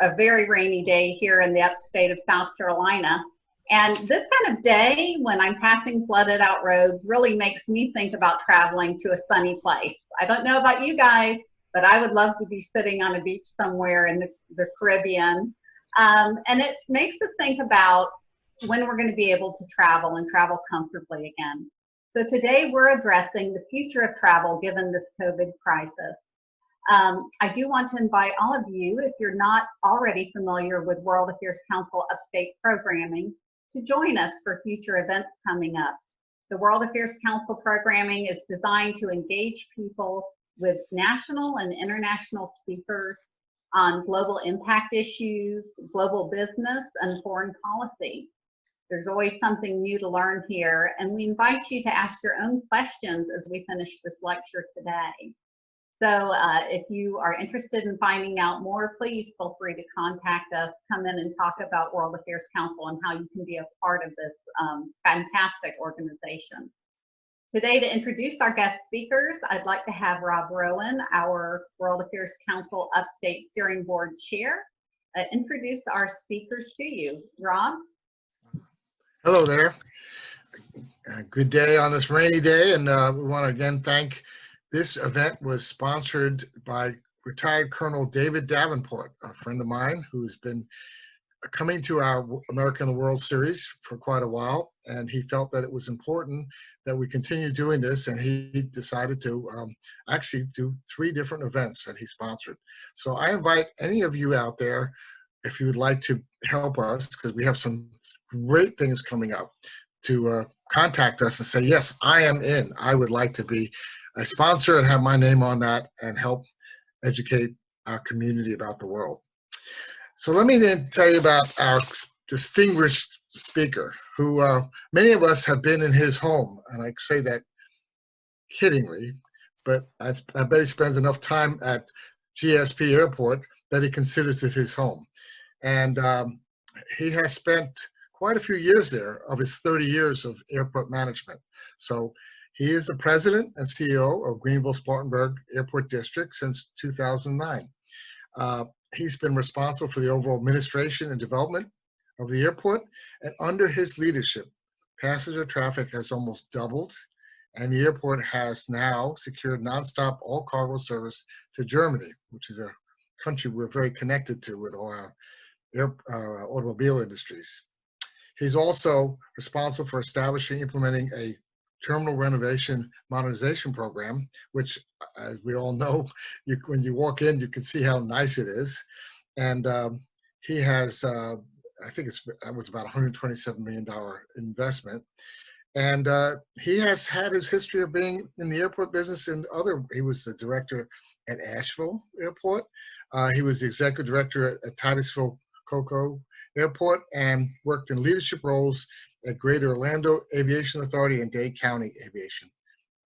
a very rainy day here in the upstate of South Carolina. And this kind of day when I'm passing flooded out roads really makes me think about traveling to a sunny place. I don't know about you guys, but I would love to be sitting on a beach somewhere in the Caribbean. And it makes us think about when we're going to be able to travel and travel comfortably again. So today we're addressing the future of travel given this COVID crisis. I do want to invite all of you, if you're not already familiar with World Affairs Council Upstate programming, to join us for future events coming up. The World Affairs Council programming is designed to engage people with national and international speakers on global impact issues, global business, and foreign policy. There's always something new to learn here, and we invite you to ask your own questions as we finish this lecture today. So if you are interested in finding out more, please feel free to contact us, come in and talk about World Affairs Council and how you can be a part of this fantastic organization. Today, to introduce our guest speakers, I'd like to have Rob Rowan, our World Affairs Council Upstate Steering Board Chair, introduce our speakers to you. Rob? Hello there. Good day on this rainy day, and we want to again thank. This event was sponsored by retired Colonel David Davenport, a friend of mine who's been coming to our America in the World series for quite a while, and he felt that it was important that we continue doing this, and he decided to actually do 3 different events that he sponsored. So I invite any of you out there, if you would like to help us, because we have some great things coming up, to contact us and say, yes, I am in. I would like to be a sponsor and have my name on that and help educate our community about the world. So let me then tell you about our distinguished speaker, who many of us have been in his home, and I say that kiddingly, but I bet he spends enough time at GSP Airport that he considers it his home. And he has spent quite a few years there of his 30 years of airport management. So he is the president and CEO of Greenville-Spartanburg Airport District since 2009. He's been responsible for the overall administration and development of the airport, and under his leadership, passenger traffic has almost doubled, and the airport has now secured nonstop all-cargo service to Germany, which is a country we're very connected to with all our automobile industries. He's also responsible for establishing, implementing a terminal renovation modernization program, which, as we all know, when you walk in, you can see how nice it is. And he has, I think that was about $127 million investment. And he has had his history of being in the airport business he was the director at Asheville Airport. He was the executive director at Titusville Cocoa Airport and worked in leadership roles at Greater Orlando Aviation Authority and Dade County Aviation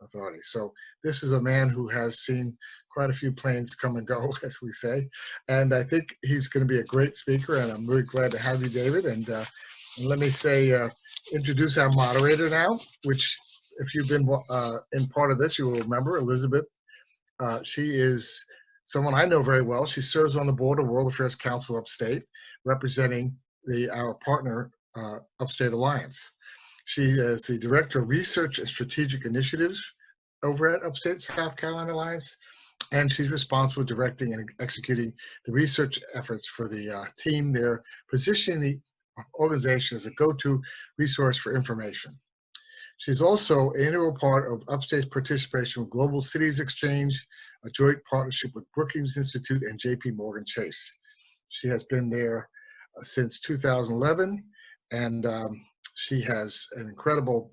Authority. So this is a man who has seen quite a few planes come and go, as we say. And I think he's going to be a great speaker, and I'm really glad to have you, David. And let me say, introduce our moderator now, which if you've been in part of this, you will remember Elizabeth. She is someone I know very well. She serves on the board of World Affairs Council Upstate, representing our partner Upstate Alliance. She is the Director of Research and Strategic Initiatives over at Upstate South Carolina Alliance, and she's responsible for directing and executing the research efforts for the team there, positioning the organization as a go-to resource for information. She's also an integral part of Upstate's participation with Global Cities Exchange, a joint partnership with Brookings Institute and JP Morgan Chase. She has been there since 2011, and she has an incredible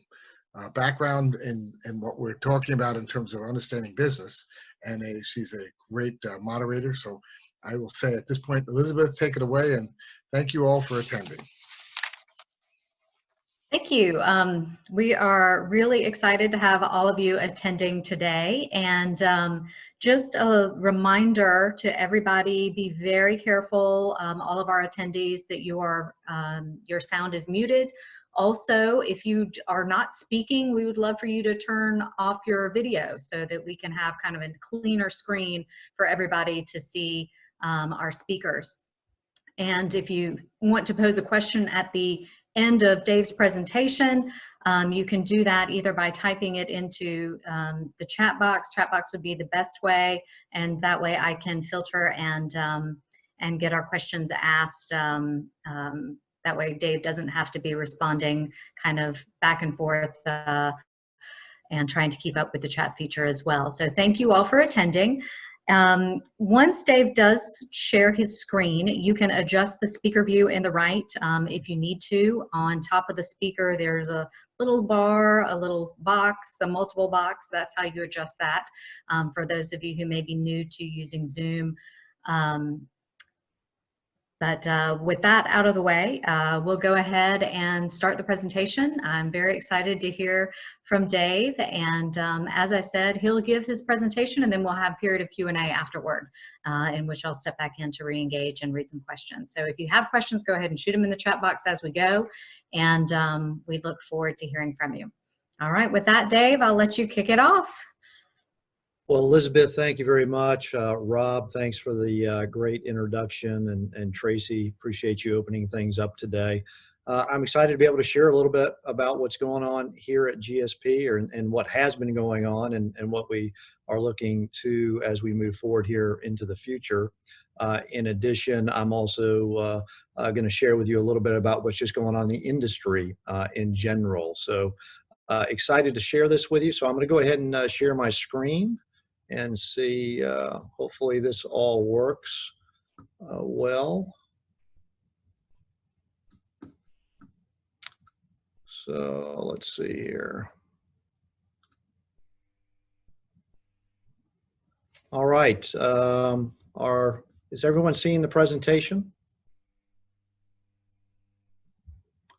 background in what we're talking about in terms of understanding business, and she's a great moderator. So I will say at this point, Elizabeth, take it away, and thank you all for attending. Thank you. We are really excited to have all of you attending today. And just a reminder to everybody, be very careful, all of our attendees, that your sound is muted. Also, if you are not speaking, we would love for you to turn off your video so that we can have kind of a cleaner screen for everybody to see our speakers. And if you want to pose a question at the end of Dave's presentation, you can do that either by typing it into the chat box. Chat box would be the best way, and that way I can filter and get our questions asked. That way Dave doesn't have to be responding kind of back and forth and trying to keep up with the chat feature as well. So thank you all for attending. Once Dave does share his screen, you can adjust the speaker view in the right if you need to. On top of the speaker, there's a little bar, a little box, a multiple box. That's how you adjust that for those of you who may be new to using Zoom. But with that out of the way, we'll go ahead and start the presentation. I'm very excited to hear from Dave. And as I said, he'll give his presentation and then we'll have a period of Q&A afterward, in which I'll step back in to re-engage and read some questions. So if you have questions, go ahead and shoot them in the chat box as we go. And we look forward to hearing from you. All right, with that, Dave, I'll let you kick it off. Well, Elizabeth, thank you very much. Rob, thanks for the great introduction, and Tracy, appreciate you opening things up today. I'm excited to be able to share a little bit about what's going on here at GSP and what has been going on and what we are looking to as we move forward here into the future. In addition, I'm also going to share with you a little bit about what's just going on in the industry in general. So excited to share this with you. So I'm going to go ahead and share my screen and see, hopefully this all works well. So let's see here. All right, is everyone seeing the presentation?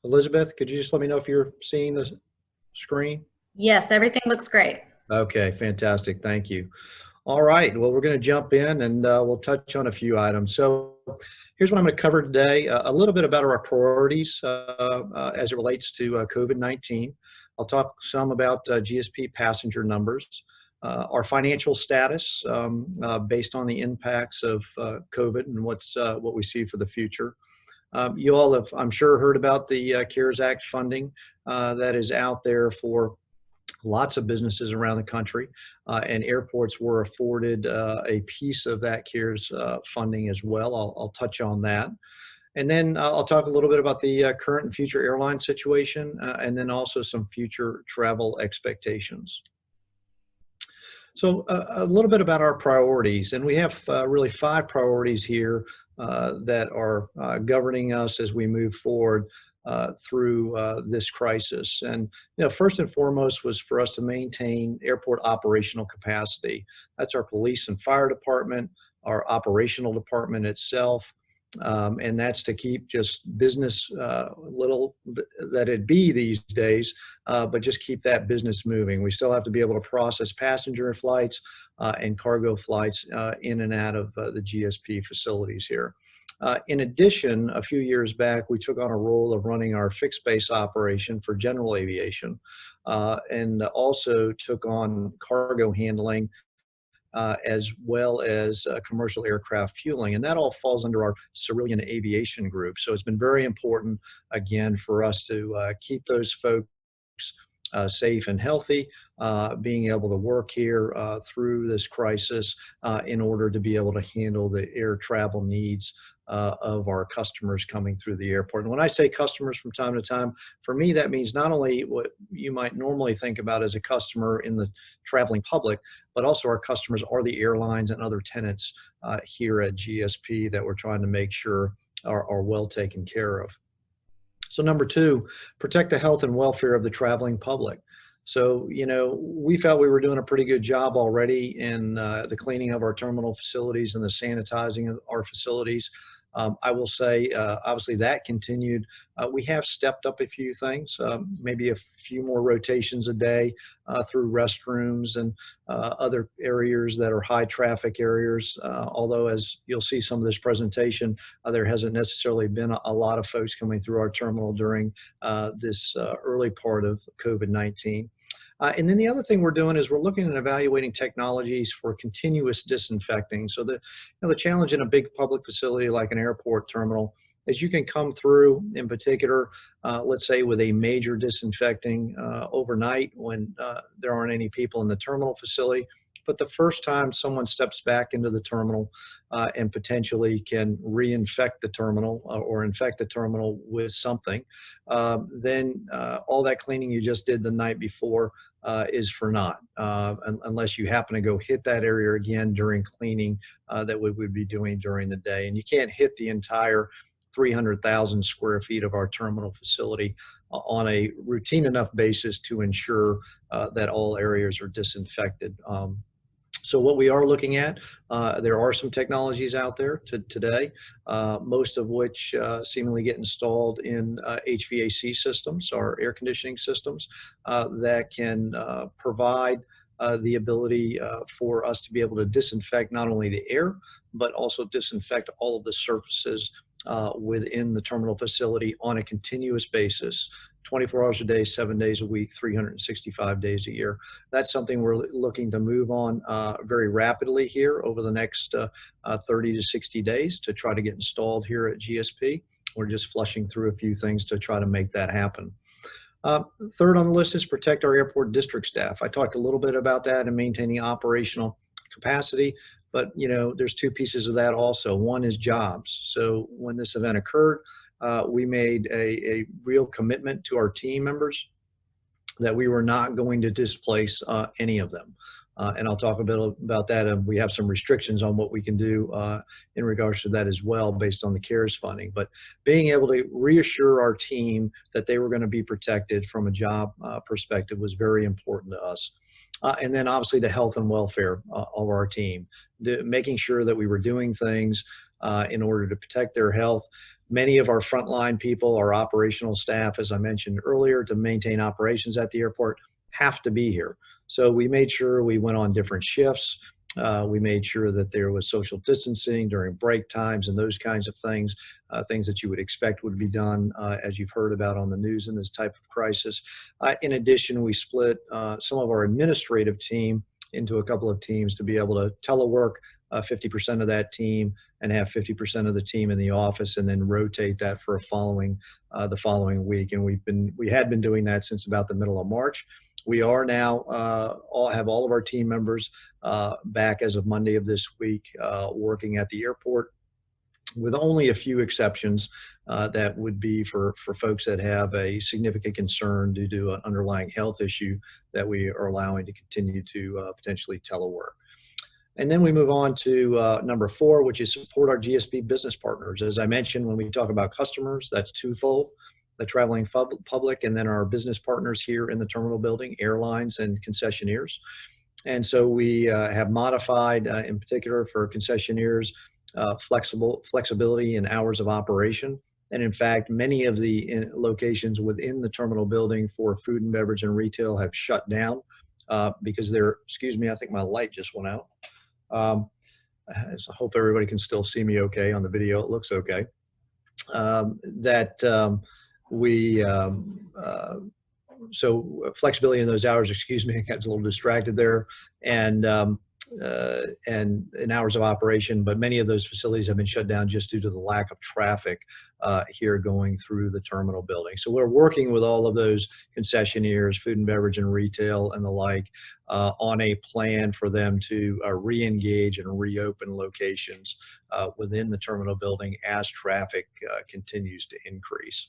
Elizabeth, could you just let me know if you're seeing the screen? Yes, everything looks great. Okay, fantastic. Thank you. All right. Well, we're going to jump in and we'll touch on a few items. So here's what I'm going to cover today. A little bit about our priorities as it relates to COVID-19. I'll talk some about GSP passenger numbers, our financial status based on the impacts of COVID and what we see for the future. You all have, I'm sure, heard about the CARES Act funding that is out there for lots of businesses around the country, and airports were afforded a piece of that CARES funding as well. I'll touch on that. And then I'll talk a little bit about the current and future airline situation, and then also some future travel expectations. So a little bit about our priorities, and we have really 5 priorities here that are governing us as we move forward through this crisis. And first and foremost was for us to maintain airport operational capacity. That's our police and fire department, our operational department itself, and that's to keep just business little that it be these days, but just keep that business moving. We still have to be able to process passenger flights and cargo flights in and out of the GSP facilities here. In addition, a few years back, we took on a role of running our fixed base operation for general aviation, and also took on cargo handling as well as commercial aircraft fueling. And that all falls under our civilian aviation group. So it's been very important, again, for us to keep those folks safe and healthy, being able to work here through this crisis in order to be able to handle the air travel needs of our customers coming through the airport. And when I say customers from time to time, for me, that means not only what you might normally think about as a customer in the traveling public, but also our customers are the airlines and other tenants here at GSP that we're trying to make sure are well taken care of. So number 2, protect the health and welfare of the traveling public. So, we felt we were doing a pretty good job already in the cleaning of our terminal facilities and the sanitizing of our facilities. I will say, obviously, that continued. We have stepped up a few things, maybe a few more rotations a day through restrooms and other areas that are high traffic areas. Although, as you'll see some of this presentation, there hasn't necessarily been a lot of folks coming through our terminal during this early part of COVID-19. And then the other thing we're doing is we're looking at evaluating technologies for continuous disinfecting. So the challenge in a big public facility like an airport terminal is you can come through, in particular, let's say with a major disinfecting overnight when there aren't any people in the terminal facility. But the first time someone steps back into the terminal and potentially can reinfect the terminal or infect the terminal with something, then all that cleaning you just did the night before is for naught, unless you happen to go hit that area again during cleaning that we would be doing during the day. And you can't hit the entire 300,000 square feet of our terminal facility on a routine enough basis to ensure that all areas are disinfected. So what we are looking at, there are some technologies out there today, most of which seemingly get installed in HVAC systems or air conditioning systems that can provide the ability for us to be able to disinfect not only the air, but also disinfect all of the surfaces within the terminal facility on a continuous basis, 24 hours a day, 7 days a week, 365 days a year. That's something we're looking to move on very rapidly here over the next 30 to 60 days to try to get installed here at GSP. We're just flushing through a few things to try to make that happen. Third on the list is protect our airport district staff. I talked a little bit about that and maintaining operational capacity, but there's two pieces of that also. One is jobs. So when this event occurred, we made a real commitment to our team members that we were not going to displace any of them. And I'll talk a bit about that. And we have some restrictions on what we can do in regards to that as well, based on the CARES funding. But being able to reassure our team that they were going to be protected from a job perspective was very important to us. And then obviously the health and welfare of our team, making sure that we were doing things in order to protect their health. Many of our frontline people, our operational staff, as I mentioned earlier, to maintain operations at the airport, have to be here. So we made sure we went on different shifts. We made sure that there was social distancing during break times and those kinds of things, things that you would expect would be done, as you've heard about on the news in this type of crisis. In addition, we split some of our administrative team into a couple of teams to be able to telework 50% of that team and have 50% of the team in the office, and then rotate that for the following week. And we had been doing that since about the middle of March. We are now have all of our team members back as of Monday of this week, working at the airport, with only a few exceptions that would be for folks that have a significant concern due to an underlying health issue that we are allowing to continue to potentially telework. And then we move on to number 4, which is support our GSP business partners. As I mentioned, when we talk about customers, that's twofold: the traveling public, and then our business partners here in the terminal building, airlines and concessionaires. And so we have modified, in particular for concessionaires, flexibility in hours of operation. And in fact, many of the locations within the terminal building for food and beverage and retail have shut down because they're, excuse me, I think my light just went out. So I hope everybody can still see me okay on the video. It looks okay. So flexibility in those hours, excuse me, I got a little distracted there, and in hours of operation, but many of those facilities have been shut down just due to the lack of traffic here going through the terminal building. So we're working with all of those concessionaires, food and beverage and retail and the like, on a plan for them to re-engage and reopen locations within the terminal building as traffic continues to increase.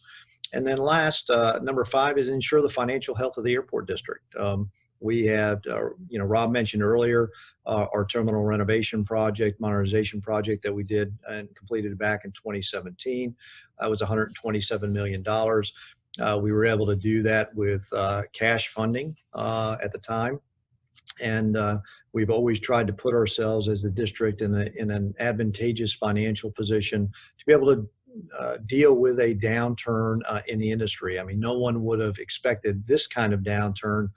And then last, number 5 is ensure the financial health of the airport district. We had, Rob mentioned earlier, our terminal renovation project, modernization project that we did and completed back in 2017. That was $127 million. We were able to do that with cash funding at the time. And we've always tried to put ourselves as the district in an advantageous financial position to be able to deal with a downturn in the industry. I mean, no one would have expected this kind of downturn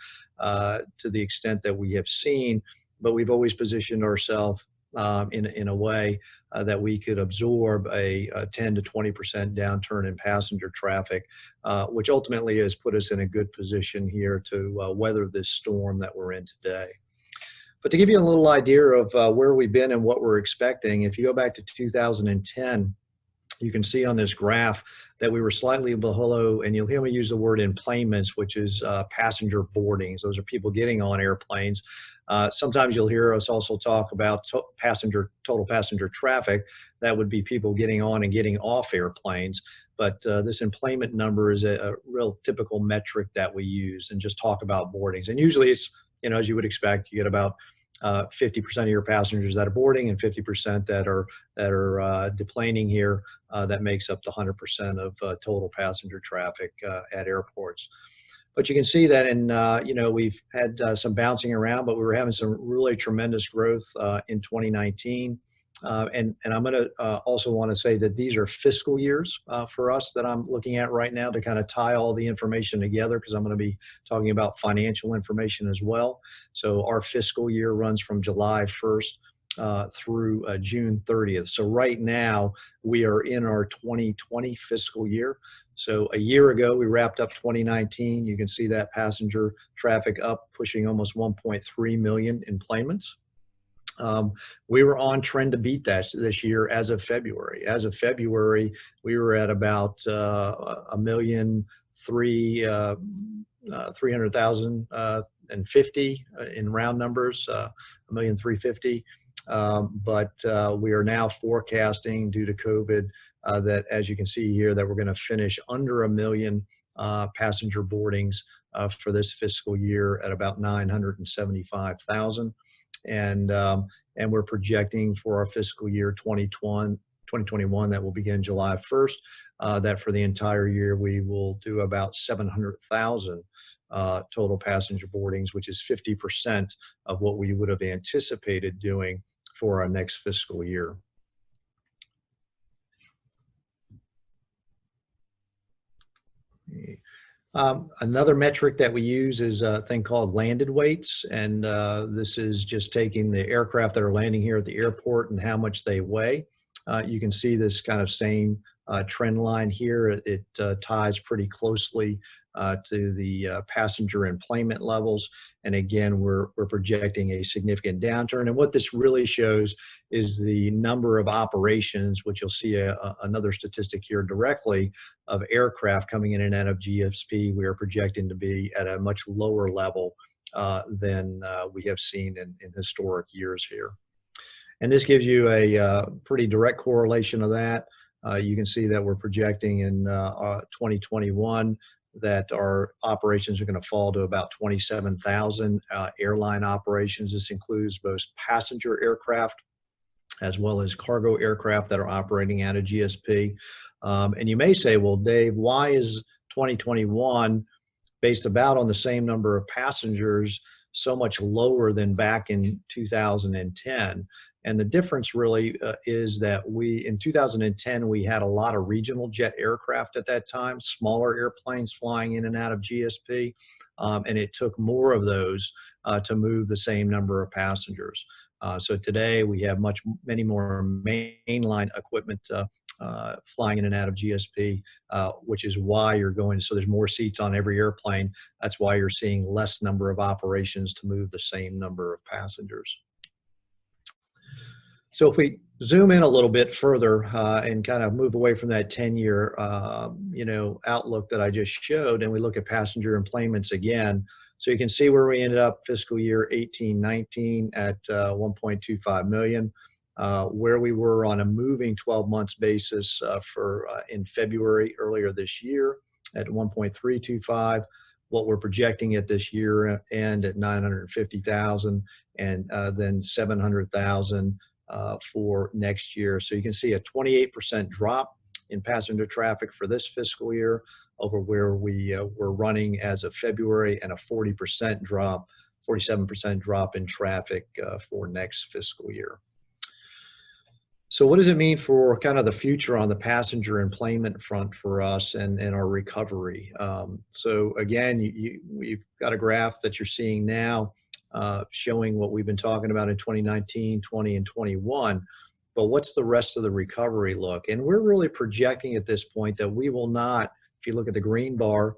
to the extent that we have seen, but we've always positioned ourselves in a way that we could absorb a 10 to 20% downturn in passenger traffic, which ultimately has put us in a good position here to weather this storm that we're in today. But to give you a little idea of where we've been and what we're expecting, if you go back to 2010, you can see on this graph that we were slightly below, and you'll hear me use the word enplanements, which is passenger boardings. Those are people getting on airplanes. Sometimes you'll hear us also talk about total passenger traffic. That would be people getting on and getting off airplanes. But this enplanement number is a real typical metric that we use and just talk about boardings. And usually it's, you know, as you would expect, you get about 50% of your passengers that are boarding and 50% that are deplaning here. That makes up the 100% of total passenger traffic at airports. But you can see that in, you know, we've had some bouncing around, but we were having some really tremendous growth in 2019. And I'm going to also want to say that these are fiscal years for us that I'm looking at right now to kind of tie all the information together, because I'm going to be talking about financial information as well. So our fiscal year runs from July 1st through June 30th. So right now we are in our 2020 fiscal year. So a year ago, we wrapped up 2019. You can see that passenger traffic up, pushing almost 1.3 million enplanements. We were on trend to beat that this year as of February. As of February, we were at about 300,050 in round numbers, 1,350,000. But we are now forecasting, due to COVID, that, as you can see here, that we're going to finish under 1 million passenger boardings for this fiscal year at about 975,000. And we're projecting for our fiscal year 2021 that will begin July 1st, that for the entire year we will do about 700,000 total passenger boardings, which is 50% of what we would have anticipated doing for our next fiscal year. Another metric that we use is a thing called landed weights, and this is just taking the aircraft that are landing here at the airport and how much they weigh. You can see this kind of same trend line here. It ties pretty closely to the passenger enplanement levels. And again, we're projecting a significant downturn. And what this really shows is the number of operations, which you'll see another statistic here directly, of aircraft coming in and out of GSP. We are projecting to be at a much lower level than we have seen in historic years here. And this gives you a pretty direct correlation of that. You can see that we're projecting in 2021 that our operations are going to fall to about 27,000 airline operations. This includes both passenger aircraft as well as cargo aircraft that are operating out of GSP. And you may say, well, Dave, why is 2021, based about on the same number of passengers, so much lower than back in 2010? And the difference really is that in 2010, we had a lot of regional jet aircraft at that time, smaller airplanes flying in and out of GSP, and it took more of those to move the same number of passengers. So today we have many more mainline equipment flying in and out of GSP, which is why you're going, so there's more seats on every airplane. That's why you're seeing less number of operations to move the same number of passengers. So if we zoom in a little bit further and kind of move away from that 10-year outlook that I just showed, and we look at passenger enplanements again, so you can see where we ended up fiscal year 18-19 at 1.25 million, where we were on a moving 12 months basis in February earlier this year at 1.325. What we're projecting at this year end at 950,000, and then 700,000 for next year. So you can see a 28% drop in passenger traffic for this fiscal year over where we were running as of February, and a 47% drop in traffic for next fiscal year. So what does it mean for kind of the future on the passenger enplanement front for us and our recovery? So again, we've got a graph that you're seeing now showing what we've been talking about in 2019, 20, and 21. But what's the rest of the recovery look? And we're really projecting at this point that we will not, if you look at the green bar,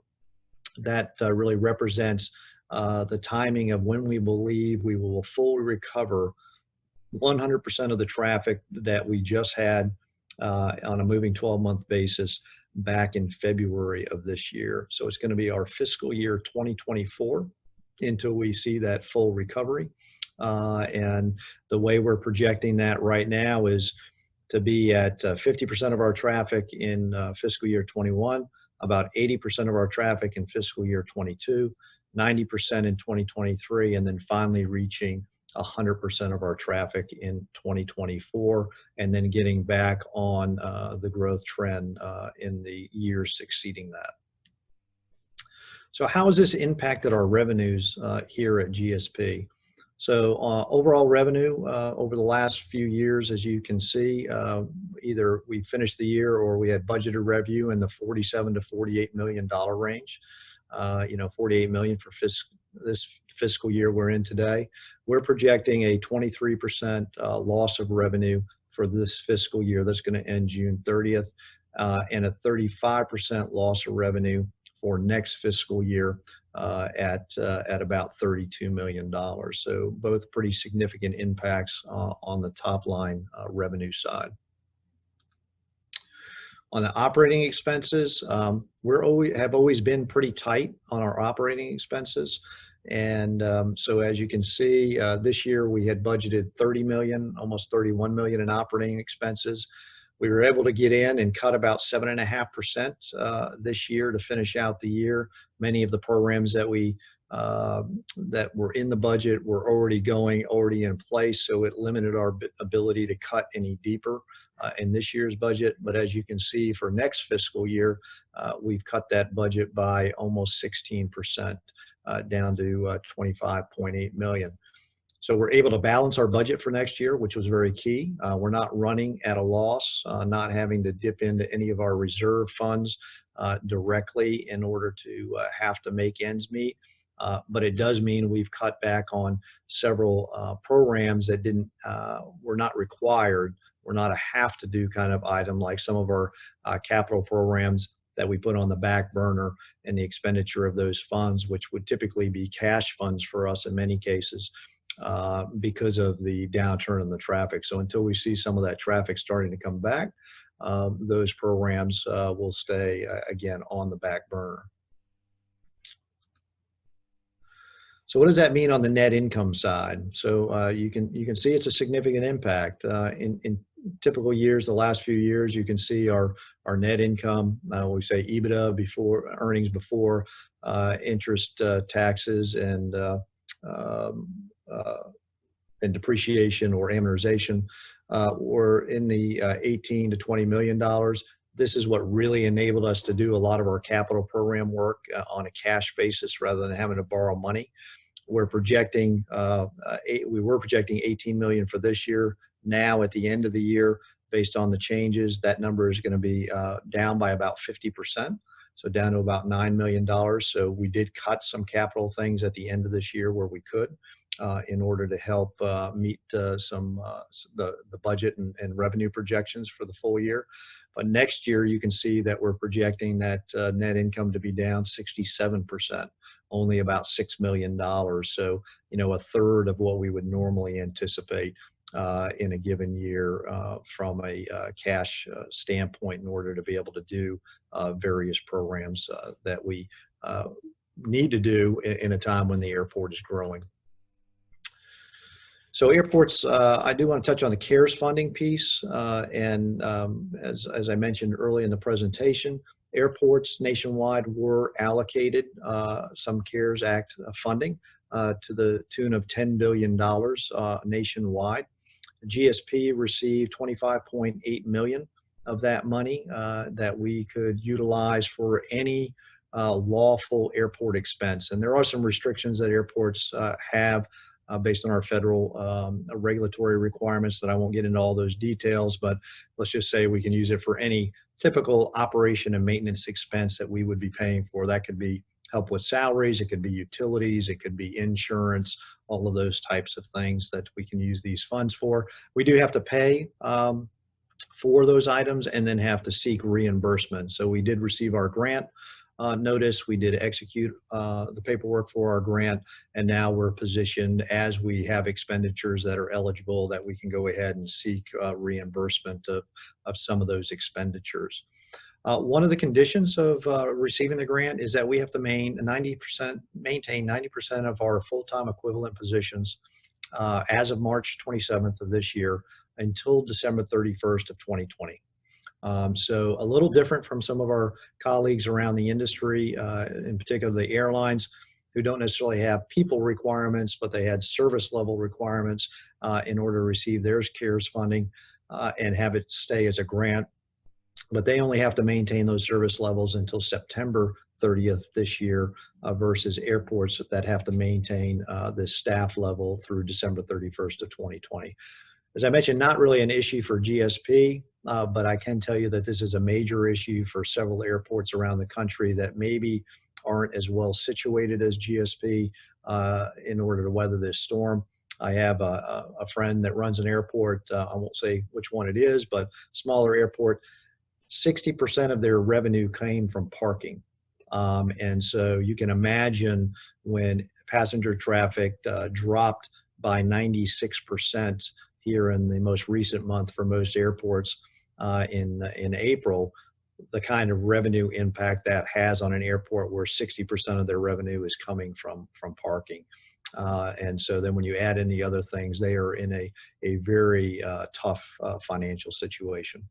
that really represents the timing of when we believe we will fully recover 100% of the traffic that we just had on a moving 12-month basis back in February of this year. So it's going to be our fiscal year 2024 until we see that full recovery. And the way we're projecting that right now is to be at 50% of our traffic in fiscal year 21, about 80% of our traffic in fiscal year 22, 90% in 2023, and then finally reaching 100% of our traffic in 2024, and then getting back on the growth trend in the years succeeding that. So how has this impacted our revenues here at GSP? So overall revenue over the last few years, as you can see, either we finished the year or we had budgeted revenue in the $47 to $48 million range. $48 million for this fiscal year we're in today. We're projecting a 23% loss of revenue for this fiscal year that's going to end June 30th, and a 35% loss of revenue for next fiscal year at about $32 million. So both pretty significant impacts on the top line revenue side. On the operating expenses, have always been pretty tight on our operating expenses. And so as you can see, this year we had budgeted 30 million, almost 31 million in operating expenses. We were able to get in and cut about 7.5% this year to finish out the year. Many of the programs that that were in the budget were already in place, so it limited our ability to cut any deeper in this year's budget. But as you can see, for next fiscal year, we've cut that budget by almost 16%, down to 25.8 million. So we're able to balance our budget for next year, which was very key. We're not running at a loss, not having to dip into any of our reserve funds directly in order to have to make ends meet. But it does mean we've cut back on several programs that were not required. We're not a have to do kind of item like some of our capital programs that we put on the back burner, and the expenditure of those funds, which would typically be cash funds for us in many cases, because of the downturn in the traffic. So until we see some of that traffic starting to come back, those programs will stay again on the back burner. So what does that mean on the net income side? So you can see it's a significant impact. In typical years, the last few years, you can see our net income, we say EBITDA, before earnings before interest, taxes, and depreciation or amortization, were in the 18 to $20 million. This is what really enabled us to do a lot of our capital program work on a cash basis rather than having to borrow money. We're projecting, we were projecting 18 million for this year. Now at the end of the year, based on the changes, that number is going to be down by about 50%. So down to about $9 million. So we did cut some capital things at the end of this year where we could, in order to help meet the budget and revenue projections for the full year. But next year, you can see that we're projecting that net income to be down 67%, only about $6 million. So, a third of what we would normally anticipate in a given year from a cash standpoint, in order to be able to do various programs that we need to do in a time when the airport is growing. So airports, I do want to touch on the CARES funding piece. As I mentioned early in the presentation, airports nationwide were allocated some CARES Act funding to the tune of $10 billion nationwide. GSP received 25.8 million of that money that we could utilize for any lawful airport expense. And there are some restrictions that airports have based on our federal regulatory requirements that I won't get into all those details, but let's just say we can use it for any typical operation and maintenance expense that we would be paying for. That could be help with salaries, it could be utilities, it could be insurance, all of those types of things that we can use these funds for. We do have to pay for those items and then have to seek reimbursement. So we did receive our grant notice, we did execute the paperwork for our grant, and now we're positioned as we have expenditures that are eligible that we can go ahead and seek reimbursement of some of those expenditures. One of the conditions of receiving the grant is that we have to maintain 90% of our full-time equivalent positions as of March 27th of this year until December 31st of 2020. So a little different from some of our colleagues around the industry, in particular the airlines, who don't necessarily have people requirements, but they had service level requirements in order to receive their CARES funding and have it stay as a grant. But they only have to maintain those service levels until September 30th this year versus airports that have to maintain this staff level through December 31st of 2020. As I mentioned, not really an issue for GSP, but I can tell you that this is a major issue for several airports around the country that maybe aren't as well situated as GSP in order to weather this storm. I have a friend that runs an airport, I won't say which one it is, but smaller airport. 60% of their revenue came from parking. And so you can imagine when passenger traffic dropped by 96% here in the most recent month for most airports in April, the kind of revenue impact that has on an airport where 60% of their revenue is coming from parking. And so then when you add in the other things, they are in a very tough financial situation.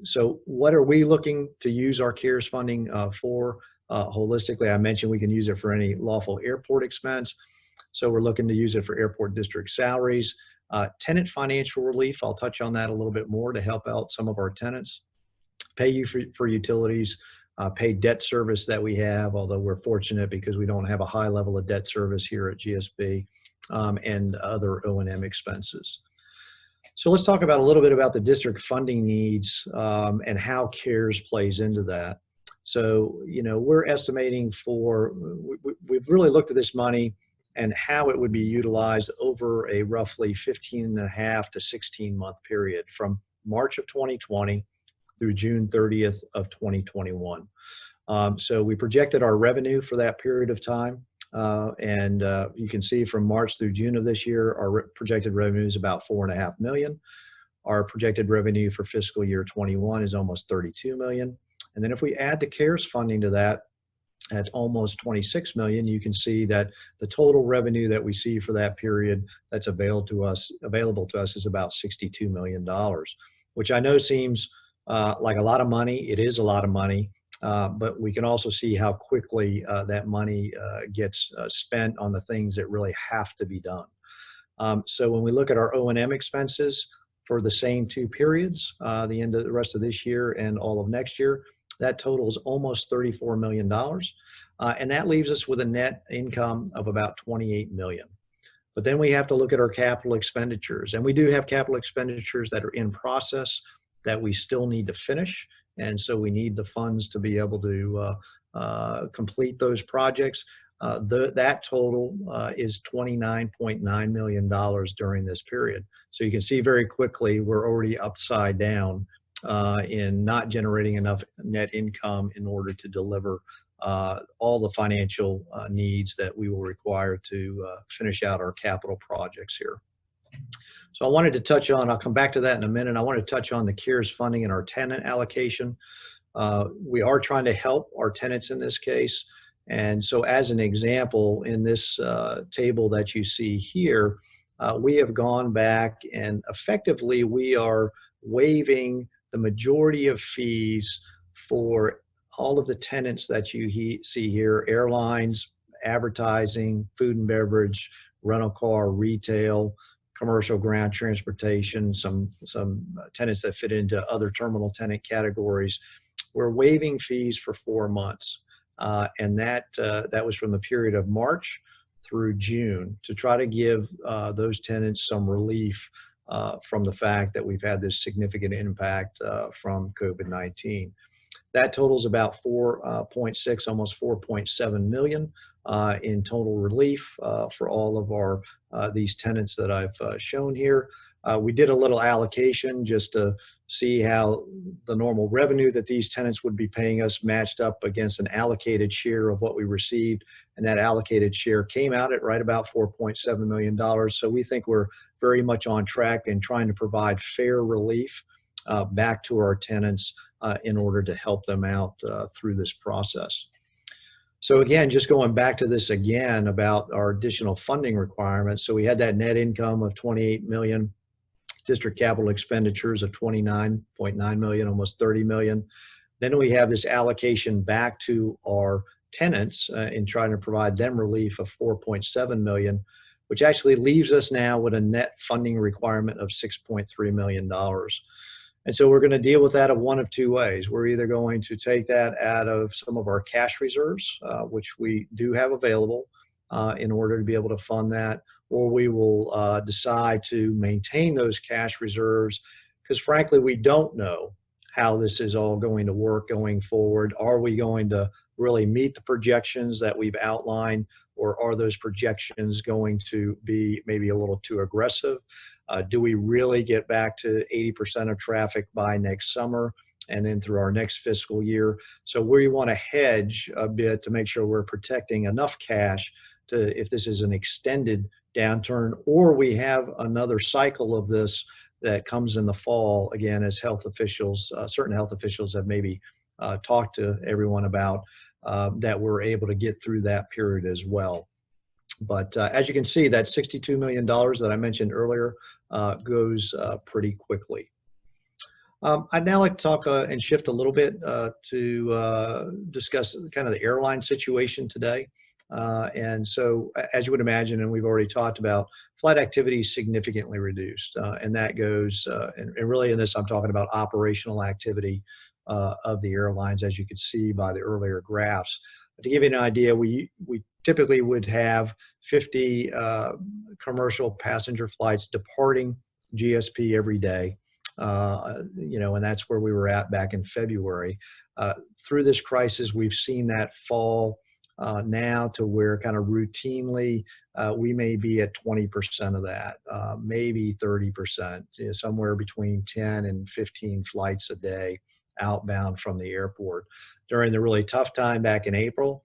So what are we looking to use our CARES funding for holistically? I mentioned we can use it for any lawful airport expense. So we're looking to use it for airport district salaries. Tenant financial relief, I'll touch on that a little bit more to help out some of our tenants. Pay you for utilities, pay debt service that we have, although we're fortunate because we don't have a high level of debt service here at GSB, and other O&M expenses. So let's talk about a little bit about the district funding needs and how CARES plays into that. So, you know, we're estimating we've really looked at this money and how it would be utilized over a roughly 15.5 to 16 month period from March of 2020 through June 30th of 2021. So we projected our revenue for that period of time. And you can see from March through June of this year, our projected revenue is about $4.5 million. Our projected revenue for fiscal year 21 is almost $32 million. And then if we add the CARES funding to that at almost $26 million, you can see that the total revenue that we see for that period that's available to us is about $62 million, which I know seems like a lot of money. It is a lot of money. But we can also see how quickly that money gets spent on the things that really have to be done. So when we look at our O&M expenses for the same two periods, the end of the rest of this year and all of next year, that totals almost $34 million. And that leaves us with a net income of about $28 million. But then we have to look at our capital expenditures. And we do have capital expenditures that are in process that we still need to finish. And so we need the funds to be able to complete those projects. That total is $29.9 million during this period. So you can see very quickly we're already upside down in not generating enough net income in order to deliver all the financial needs that we will require to finish out our capital projects here. So I wanted to touch on, I'll come back to that in a minute. I want to touch on the CARES funding and our tenant allocation. We are trying to help our tenants in this case. And so as an example, in this table that you see here, we have gone back and effectively we are waiving the majority of fees for all of the tenants that you see here: airlines, advertising, food and beverage, rental car, retail, commercial ground transportation, some tenants that fit into other terminal tenant categories. We're waiving fees for 4 months. And that was from the period of March through June to try to give those tenants some relief from the fact that we've had this significant impact from COVID-19. That totals about 4.6, almost 4.7 million in total relief for all of our these tenants that I've shown here. We did a little allocation just to see how the normal revenue that these tenants would be paying us matched up against an allocated share of what we received. And that allocated share came out at right about $4.7 million. So we think we're very much on track in trying to provide fair relief back to our tenants in order to help them out through this process. So again, just going back to this again about our additional funding requirements. So we had that net income of 28 million, district capital expenditures of 29.9 million, almost 30 million. Then we have this allocation back to our tenants in trying to provide them relief of 4.7 million, which actually leaves us now with a net funding requirement of $6.3 million. And so we're going to deal with that of one of two ways. We're either going to take that out of some of our cash reserves, which we do have available in order to be able to fund that, or we will decide to maintain those cash reserves because frankly, we don't know how this is all going to work going forward. Are we going to really meet the projections that we've outlined, or are those projections going to be maybe a little too aggressive? Do we really get back to 80% of traffic by next summer and then through our next fiscal year? So we want to hedge a bit to make sure we're protecting enough cash to, if this is an extended downturn, or we have another cycle of this that comes in the fall, again, as health officials, certain health officials have maybe talked to everyone about, that we're able to get through that period as well. But as you can see, that $62 million that I mentioned earlier goes pretty quickly. I'd now like to talk and shift a little bit to discuss kind of the airline situation today. And so, as you would imagine, and we've already talked about, flight activity is significantly reduced. And that goes, and really in this, I'm talking about operational activity of the airlines, as you could see by the earlier graphs. But to give you an idea, we typically would have 50 commercial passenger flights departing GSP every day. You know, and that's where we were at back in February. Through this crisis, we've seen that fall now to where kind of routinely we may be at 20% of that, maybe 30%, you know, somewhere between 10 and 15 flights a day outbound from the airport. During the really tough time back in April,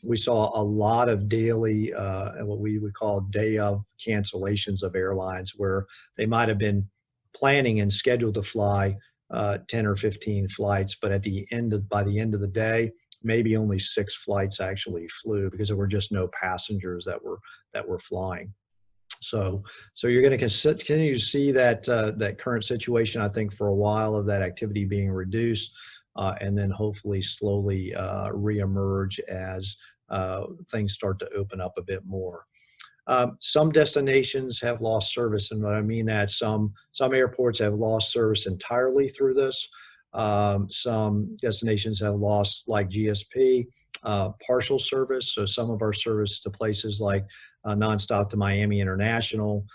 we saw a lot of daily, what we would call day of cancellations of airlines, where they might have been planning and scheduled to fly 10 or 15 flights, but by the end of the day, maybe only 6 flights actually flew because there were just no passengers that were flying. So you're going to continue to see that current situation, I think, for a while, of that activity being reduced, and then hopefully slowly reemerge as things start to open up a bit more. Some destinations have lost service, and what I mean that some airports have lost service entirely through this. Some destinations have lost, like GSP, partial service. So some of our service to places like nonstop to Miami International,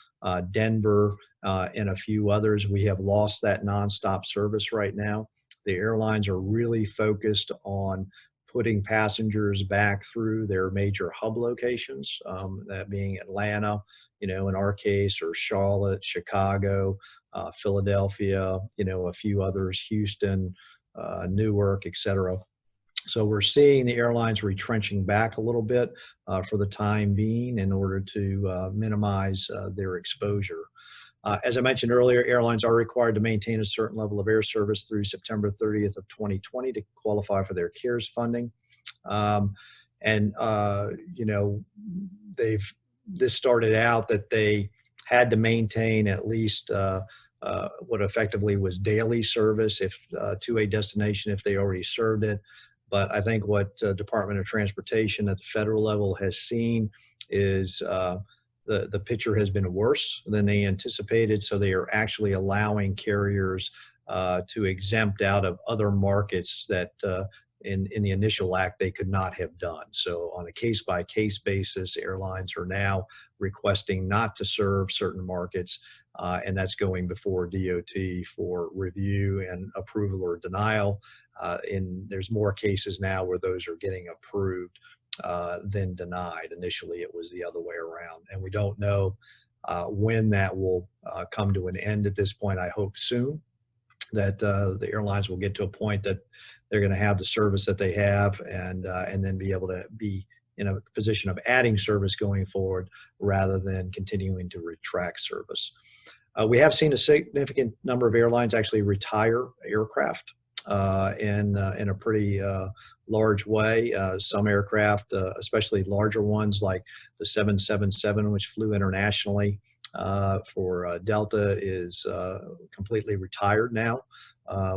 Denver, and a few others, we have lost that nonstop service right now. The airlines are really focused on putting passengers back through their major hub locations, that being Atlanta, you know, in our case, or Charlotte, Chicago, Philadelphia, you know, a few others, Houston, Newark, et cetera. So we're seeing the airlines retrenching back a little bit for the time being in order to minimize their exposure. As I mentioned earlier, airlines are required to maintain a certain level of air service through September 30th of 2020 to qualify for their CARES funding. You know, this started out that they had to maintain at least what effectively was daily service to a destination if they already served it. But I think what Department of Transportation at the federal level has seen is the picture has been worse than they anticipated. So they are actually allowing carriers to exempt out of other markets that in the initial act they could not have done. So on a case-by-case basis, airlines are now requesting not to serve certain markets, and that's going before DOT for review and approval or denial. there's more cases now where those are getting approved than denied. Initially, it was the other way around, and we don't know when that will come to an end at this point. I hope soon that the airlines will get to a point that they're going to have the service that they have, and then be able to be in a position of adding service going forward rather than continuing to retract service. We have seen a significant number of airlines actually retire aircraft in a pretty large way. Some aircraft, especially larger ones like the 777, which flew internationally for Delta, is completely retired now.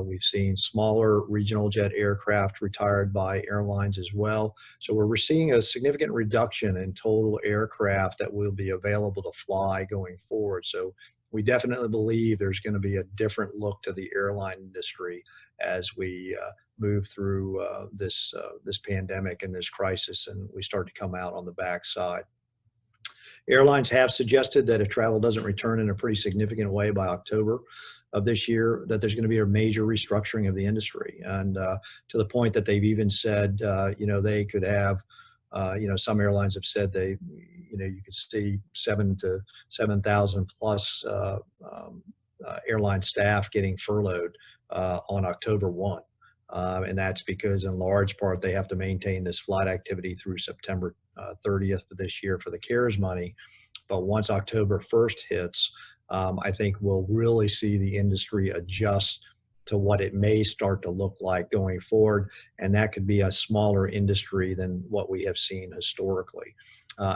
We've seen smaller regional jet aircraft retired by airlines as well. So we're seeing a significant reduction in total aircraft that will be available to fly going forward. So we definitely believe there's going to be a different look to the airline industry as we move through this pandemic and this crisis, and we start to come out on the backside. Airlines have suggested that if travel doesn't return in a pretty significant way by October of this year, that there's going to be a major restructuring of the industry, and to the point that they've even said, they could have, some airlines have said you could see 7,000 to 7,000 plus airline staff getting furloughed on October 1. And that's because in large part they have to maintain this flight activity through September 30th of this year for the CARES money. But once October 1st hits, I think we'll really see the industry adjust to what it may start to look like going forward. And that could be a smaller industry than what we have seen historically.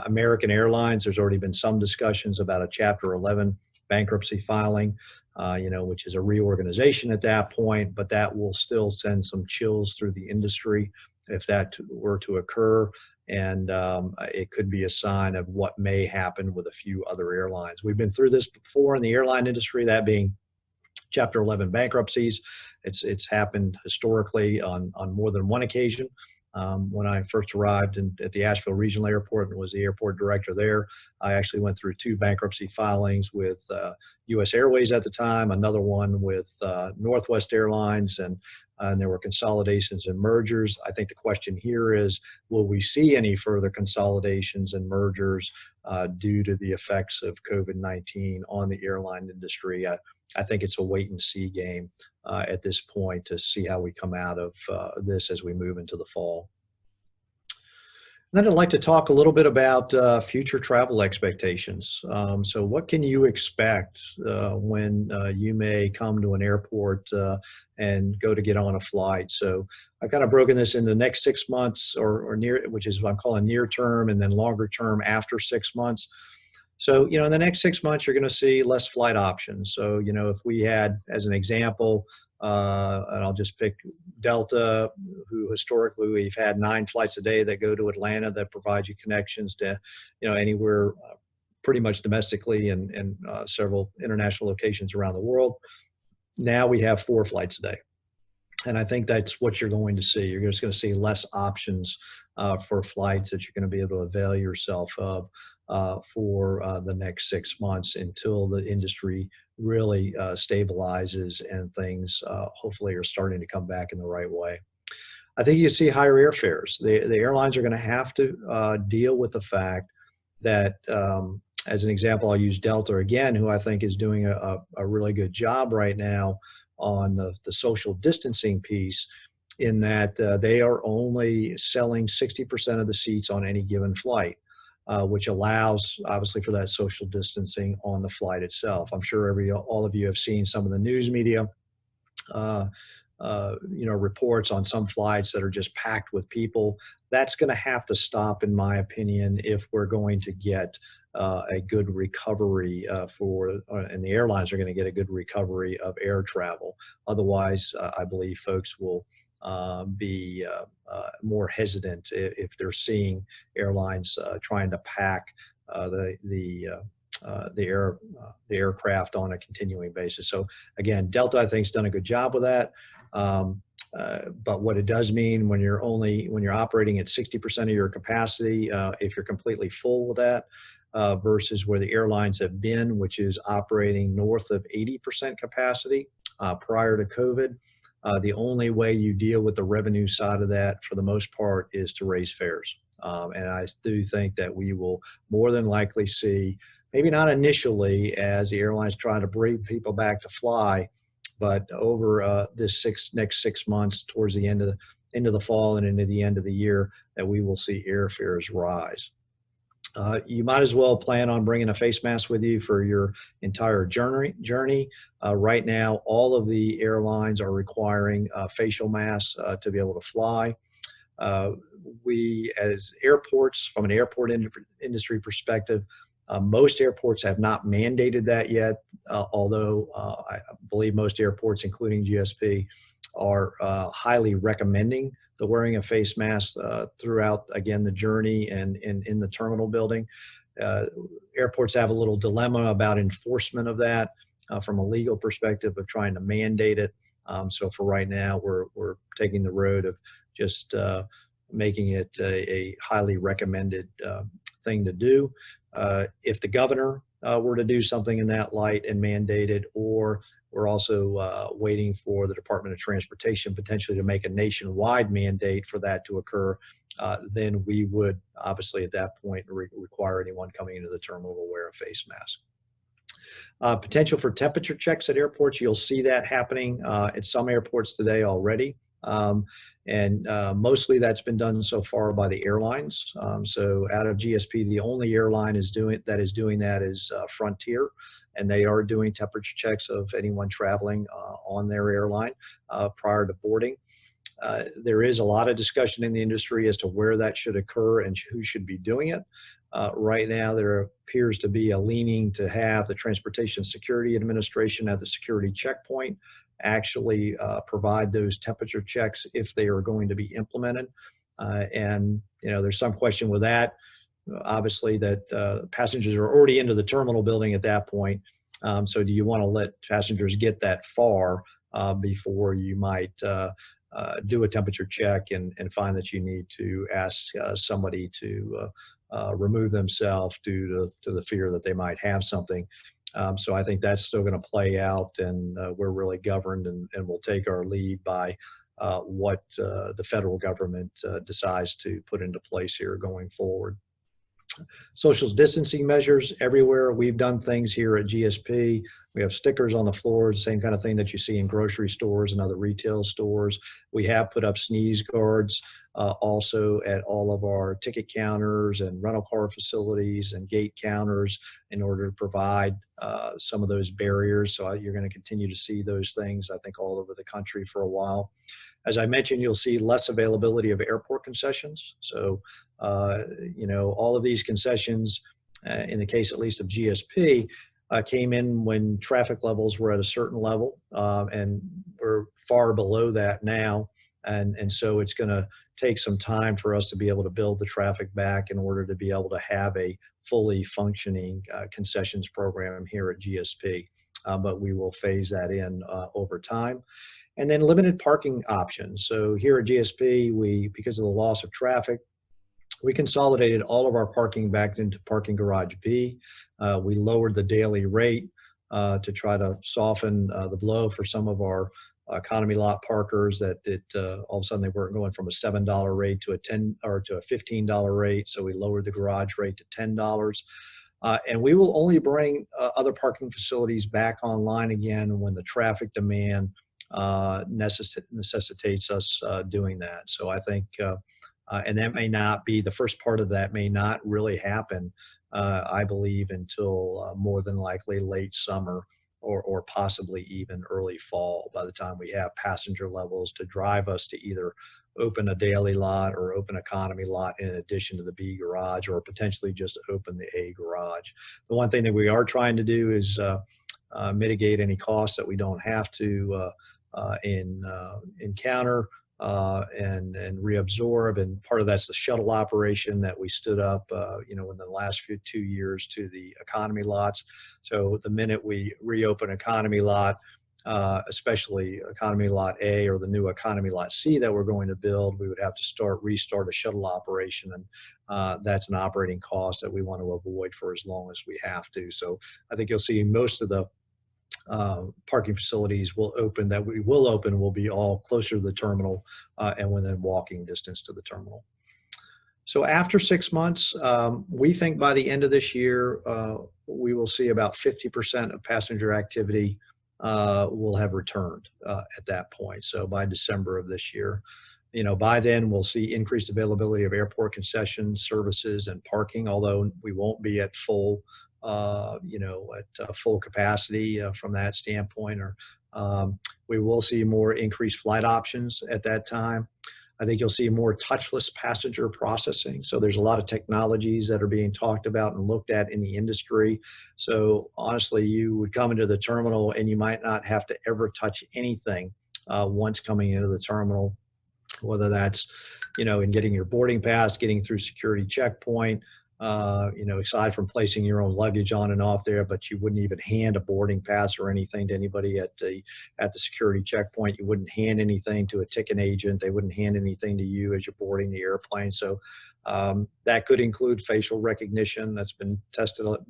American Airlines, there's already been some discussions about a Chapter 11 bankruptcy filing, which is a reorganization at that point, but that will still send some chills through the industry if that were to occur. And it could be a sign of what may happen with a few other airlines. We've been through this before in the airline industry, that being Chapter 11 bankruptcies. It's happened historically on more than one occasion. When I first arrived at the Asheville Regional Airport and was the airport director there, I actually went through 2 bankruptcy filings with U.S. Airways at the time, another one with Northwest Airlines, and there were consolidations and mergers. I think the question here is, will we see any further consolidations and mergers due to the effects of COVID-19 on the airline industry? I think it's a wait and see game at this point to see how we come out of this as we move into the fall. Then I'd like to talk a little bit about future travel expectations. So what can you expect when you may come to an airport and go to get on a flight? So I've kind of broken this into the next 6 months or near, which is what I'm calling near term, and then longer term after 6 months. So, in the next 6 months, you're going to see less flight options. So, if we had, as an example, and I'll just pick Delta, who historically we've had 9 flights a day that go to Atlanta that provide you connections to, anywhere pretty much domestically and several international locations around the world. Now we have 4 flights a day. And I think that's what you're going to see. You're just going to see less options for flights that you're going to be able to avail yourself of for the next 6 months until the industry really stabilizes and things hopefully are starting to come back in the right way. I think you see higher airfares. The airlines are going to have to deal with the fact that, as an example, I'll use Delta again, who I think is doing a really good job right now on the social distancing piece, in that they are only selling 60% of the seats on any given flight. Which allows, obviously, for that social distancing on the flight itself. I'm sure all of you have seen some of the news media, reports on some flights that are just packed with people. That's going to have to stop, in my opinion, if we're going to get a good recovery and the airlines are going to get a good recovery of air travel. Otherwise, I believe folks will be more hesitant if they're seeing airlines trying to pack the aircraft on a continuing basis. So again, Delta I think has done a good job with that. But what it does mean when you're operating at 60% of your capacity, if you're completely full with that, versus where the airlines have been, which is operating north of 80% capacity prior to COVID. The only way you deal with the revenue side of that, for the most part, is to raise fares. And I do think that we will more than likely see, maybe not initially as the airlines try to bring people back to fly, but over this next 6 months, towards the end of the fall and into the end of the year, that we will see airfares rise. You might as well plan on bringing a face mask with you for your entire journey. Right now, all of the airlines are requiring facial masks to be able to fly. We, as airports, from an airport industry perspective, most airports have not mandated that yet, although I believe most airports, including GSP, are highly recommending the wearing of face masks throughout, again, the journey and in the terminal building. Airports have a little dilemma about enforcement of that from a legal perspective of trying to mandate it. So for right now, we're taking the road of just making it a highly recommended thing to do. If the governor were to do something in that light and mandate it, or we're also waiting for the Department of Transportation potentially to make a nationwide mandate for that to occur, then we would obviously at that point require anyone coming into the terminal to wear a face mask. Potential for temperature checks at airports, you'll see that happening at some airports today already. Mostly that's been done so far by the airlines. So out of GSP, the only airline is doing that is Frontier, and they are doing temperature checks of anyone traveling on their airline prior to boarding. There is a lot of discussion in the industry as to where that should occur and who should be doing it. Right now, there appears to be a leaning to have the Transportation Security Administration at the security checkpoint actually provide those temperature checks if they are going to be implemented. And there's some question with that. Obviously, that passengers are already into the terminal building at that point. So do you want to let passengers get that far before you might do a temperature check and find that you need to ask somebody to remove themselves due to the fear that they might have something? So I think that's still going to play out, and we're really governed, and we'll take our lead by what the federal government decides to put into place here going forward. Social distancing measures everywhere. We've done things here at GSP. We have stickers on the floors, same kind of thing that you see in grocery stores and other retail stores. We have put up sneeze guards also at all of our ticket counters and rental car facilities and gate counters in order to provide some of those barriers. So you're going to continue to see those things, I think, all over the country for a while. As I mentioned, you'll see less availability of airport concessions. So, all of these concessions, in the case at least of GSP, came in when traffic levels were at a certain level, and we're far below that now. And so it's going to take some time for us to be able to build the traffic back in order to be able to have a fully functioning concessions program here at GSP. But we will phase that in over time. And then limited parking options. So here at GSP, because of the loss of traffic, we consolidated all of our parking back into parking garage B. We lowered the daily rate to try to soften the blow for some of our economy lot parkers that all of a sudden they weren't going from a $7 rate to a $15 rate. So we lowered the garage rate to $10. And we will only bring other parking facilities back online again when the traffic demand necessitates us doing that. So I think, and that may not be, the first part of that may not really happen, I believe, until more than likely late summer or possibly even early fall, by the time we have passenger levels to drive us to either open a daily lot or open economy lot in addition to the B garage, or potentially just open the A garage. The one thing that we are trying to do is mitigate any costs that we don't have to encounter and reabsorb, and part of that's the shuttle operation that we stood up in the last 2 years to the economy lots. So the minute we reopen economy lot, especially economy lot A or the new economy lot C that we're going to build, we would have to restart a shuttle operation, and that's an operating cost that we want to avoid for as long as we have to. So I think you'll see most of the parking facilities will open, that we will open, will be all closer to the terminal and within walking distance to the terminal. So after 6 months, we think by the end of this year, we will see about 50% of passenger activity will have returned at that point. So by December of this year, by then we'll see increased availability of airport concessions, services, and parking, although we won't be at full, full capacity from that standpoint. Or we will see more increased flight options at that time. I think you'll see more touchless passenger processing. So there's a lot of technologies that are being talked about and looked at in the industry. So honestly, you would come into the terminal and you might not have to ever touch anything once coming into the terminal, whether that's, in getting your boarding pass, getting through security checkpoint, aside from placing your own luggage on and off there, but you wouldn't even hand a boarding pass or anything to anybody at the security checkpoint. You wouldn't hand anything to a ticket agent. They wouldn't hand anything to you as you're boarding the airplane. So that could include facial recognition. That's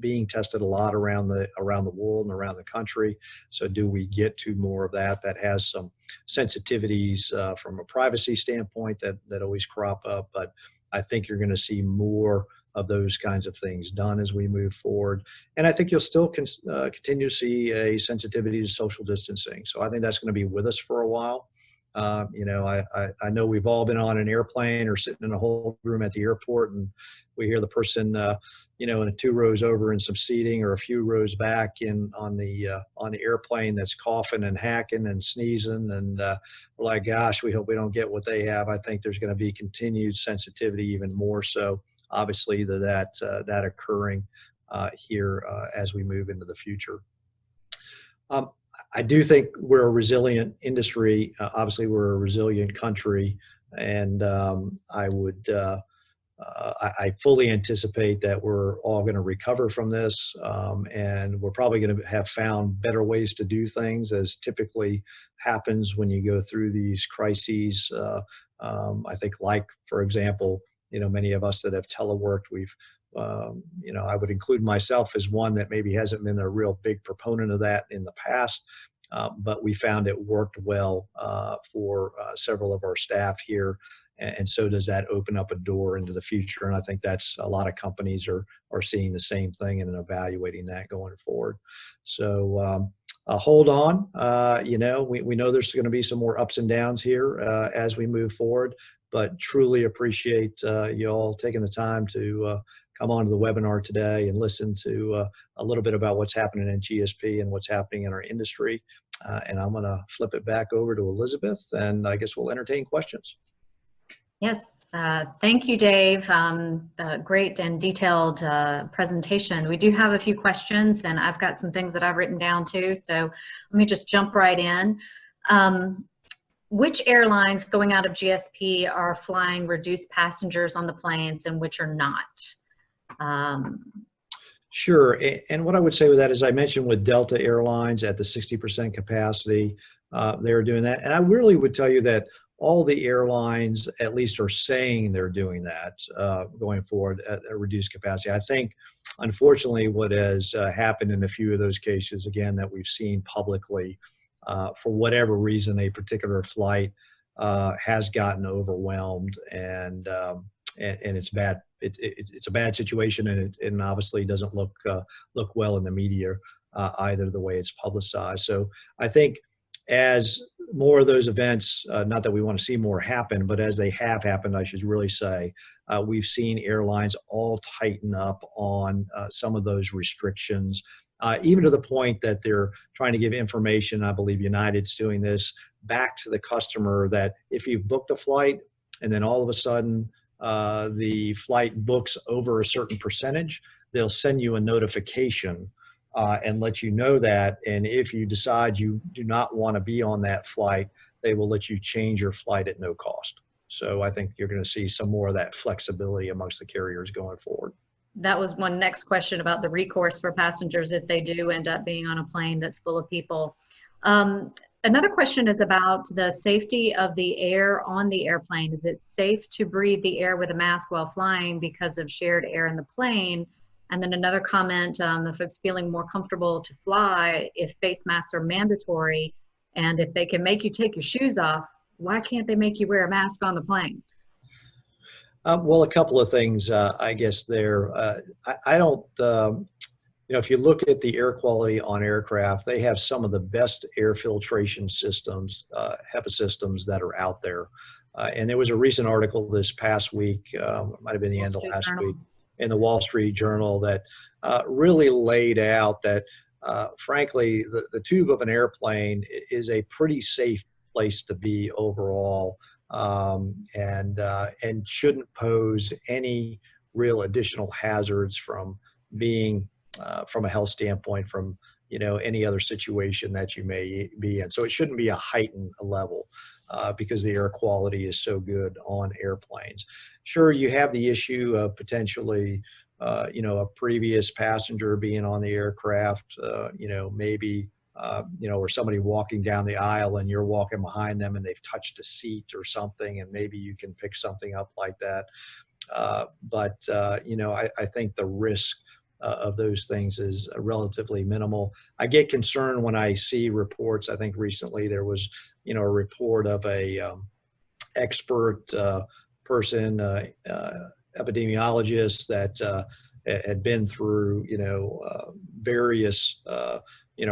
being tested a lot around the world and around the country. So do we get to more of that? That has some sensitivities from a privacy standpoint that always crop up, but I think you're going to see more of those kinds of things done as we move forward. And I think you'll still continue to see a sensitivity to social distancing. So I think that's going to be with us for a while. I know we've all been on an airplane or sitting in a whole room at the airport, and we hear the person, in 2 rows over in some seating or a few rows back on the airplane that's coughing and hacking and sneezing, and we're like, gosh, we hope we don't get what they have. I think there's going to be continued sensitivity, even more so, obviously, that occurring here as we move into the future. I do think we're a resilient industry. Obviously, we're a resilient country, and I fully anticipate that we're all going to recover from this, and we're probably going to have found better ways to do things, as typically happens when you go through these crises. I think, like, for example, many of us that have teleworked, we've, I would include myself as one that maybe hasn't been a real big proponent of that in the past, but we found it worked well for several of our staff here. And so does that open up a door into the future. And I think that's a lot of companies are seeing the same thing and evaluating that going forward. So hold on. We know there's going to be some more ups and downs here as we move forward, but truly appreciate you all taking the time to come onto the webinar today and listen to a little bit about what's happening in GSP and what's happening in our industry. And I'm going to flip it back over to Elizabeth, and I guess we'll entertain questions. Yes, thank you, Dave. Great and detailed presentation. We do have a few questions, and I've got some things that I've written down too. So let me just jump right in. Which airlines going out of GSP are flying reduced passengers on the planes and which are not? Sure. And what I would say with that is, I mentioned with Delta Airlines at the 60% capacity, they're doing that. And I really would tell you that all the airlines at least are saying they're doing that going forward at a reduced capacity. I think, unfortunately, what has happened in a few of those cases, again, that we've seen publicly, for whatever reason, a particular flight has gotten overwhelmed, and it's bad. It's a bad situation, and it obviously doesn't look well in the media either, the way it's publicized. So I think as more of those events, not that we want to see more happen, but as they have happened, I should really say, we've seen airlines all tighten up on some of those restrictions, even to the point that they're trying to give information, I believe United's doing this, back to the customer, that if you've booked a flight and then all of a sudden the flight books over a certain percentage, they'll send you a notification and let you know that. And if you decide you do not want to be on that flight, they will let you change your flight at no cost. So I think you're going to see some more of that flexibility amongst the carriers going forward. That was one next question about the recourse for passengers if they do end up being on a plane that's full of people. Another question is about the safety of the air on the airplane. Is it safe to breathe the air with a mask while flying because of shared air in the plane? And then another comment, the folks feeling more comfortable to fly if face masks are mandatory, and if they can make you take your shoes off, why can't they make you wear a mask on the plane? Well, a couple of things, I guess there. I don't, if you look at the air quality on aircraft, they have some of the best air filtration systems, HEPA systems that are out there. And there was a recent article this past week, it might have been the end of last week, in the Wall Street Journal that really laid out that, frankly, the tube of an airplane is a pretty safe place to be overall, and shouldn't pose any real additional hazards from being, from a health standpoint, from any other situation that you may be in. So it shouldn't be a heightened level because the air quality is so good on airplanes. Sure, you have the issue of potentially, a previous passenger being on the aircraft, maybe, or somebody walking down the aisle and you're walking behind them and they've touched a seat or something, and maybe you can pick something up like that. But I think the risk of those things is relatively minimal. I get concerned when I see reports. I think recently there was, a report of a expert person, epidemiologist that had been through, various,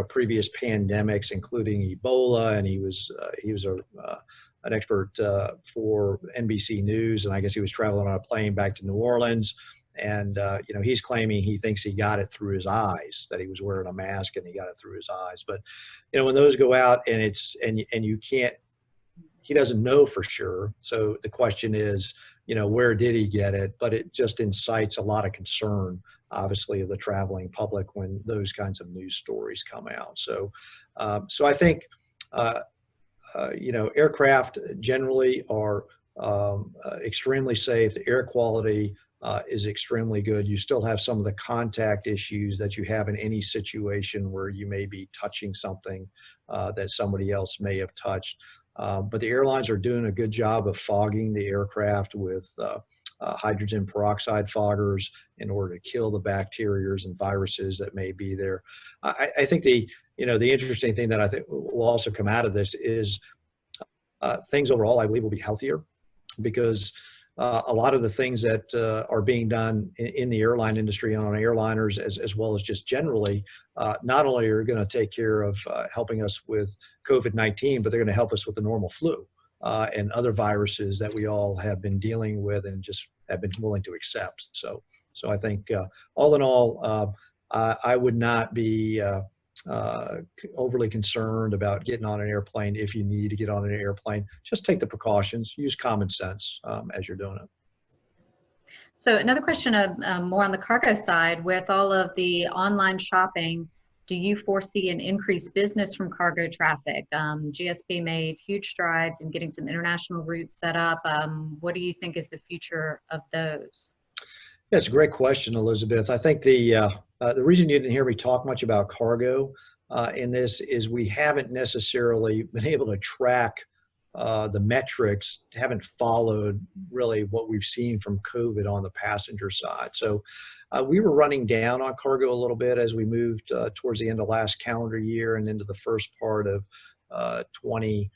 previous pandemics, including Ebola, and he was an expert for NBC News, and I guess he was traveling on a plane back to New Orleans. And, he's claiming he thinks he got it through his eyes, that he was wearing a mask and he got it through his eyes. But, when those go out and and you can't, he doesn't know for sure. So the question is, where did he get it? But it just incites a lot of concern, obviously, of the traveling public when those kinds of news stories come out. So, I think, aircraft generally are extremely safe. The air quality is extremely good. You still have some of the contact issues that you have in any situation where you may be touching something that somebody else may have touched. But the airlines are doing a good job of fogging the aircraft with hydrogen peroxide foggers in order to kill the bacteria and viruses that may be there. I think the interesting thing that I think will also come out of this is things overall, I believe, will be healthier, because a lot of the things that are being done in the airline industry and on airliners, as well as just generally, not only are going to take care of helping us with COVID-19, but they're going to help us with the normal flu and other viruses that we all have been dealing with and just have been willing to accept. So I think all in all, I would not be overly concerned about getting on an airplane. If you need to get on an airplane, just take the precautions, use common sense as you're doing it. So another question of more on the cargo side, with all of the online shopping, do you foresee an increased business from cargo traffic? GSP made huge strides in getting some international routes set up. What do you think is the future of those? Yeah, it's a great question, Elizabeth. I think the reason you didn't hear me talk much about cargo in this is we haven't necessarily been able to track the metrics, haven't followed really what we've seen from COVID on the passenger side. So we were running down on cargo a little bit as we moved towards the end of last calendar year and into the first part of 2020.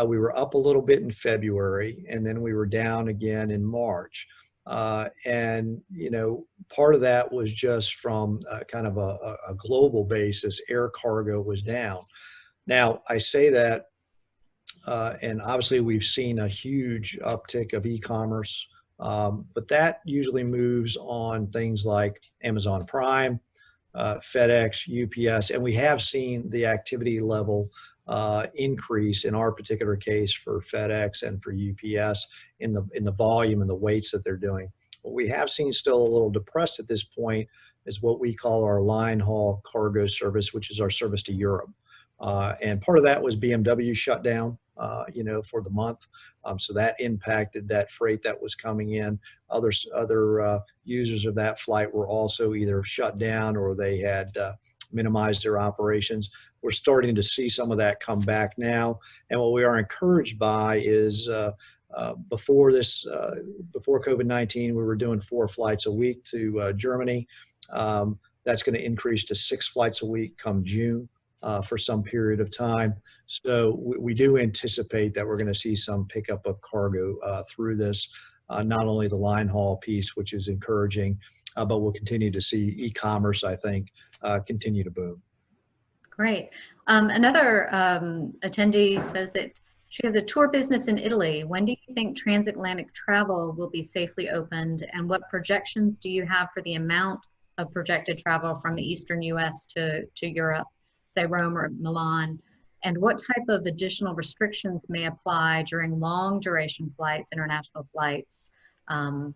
We were up a little bit in February, and then we were down again in March. And, part of that was just from kind of a global basis. Air cargo was down. Now, I say that, and obviously we've seen a huge uptick of e-commerce, but that usually moves on things like Amazon Prime, FedEx, UPS, and we have seen the activity level increase in our particular case for FedEx and for UPS in the volume and the weights that they're doing. What we have seen still a little depressed at this point is what we call our line haul cargo service, which is our service to Europe. And part of that was BMW shut down, for the month. So that impacted that freight that was coming in. Other users of that flight were also either shut down or they had minimized their operations. We're starting to see some of that come back now. And what we are encouraged by is Before this, before COVID-19, we were doing 4 flights a week to Germany. That's going to increase to 6 flights a week come June for some period of time. So we do anticipate that we're going to see some pickup of cargo through this, not only the line haul piece, which is encouraging, but we'll continue to see e-commerce, I think, continue to boom. Great. Another attendee says that she has a tour business in Italy. When do you think transatlantic travel will be safely opened, and what projections do you have for the amount of projected travel from the Eastern U.S. to Europe, say Rome or Milan? And what type of additional restrictions may apply during long duration flights, international flights? And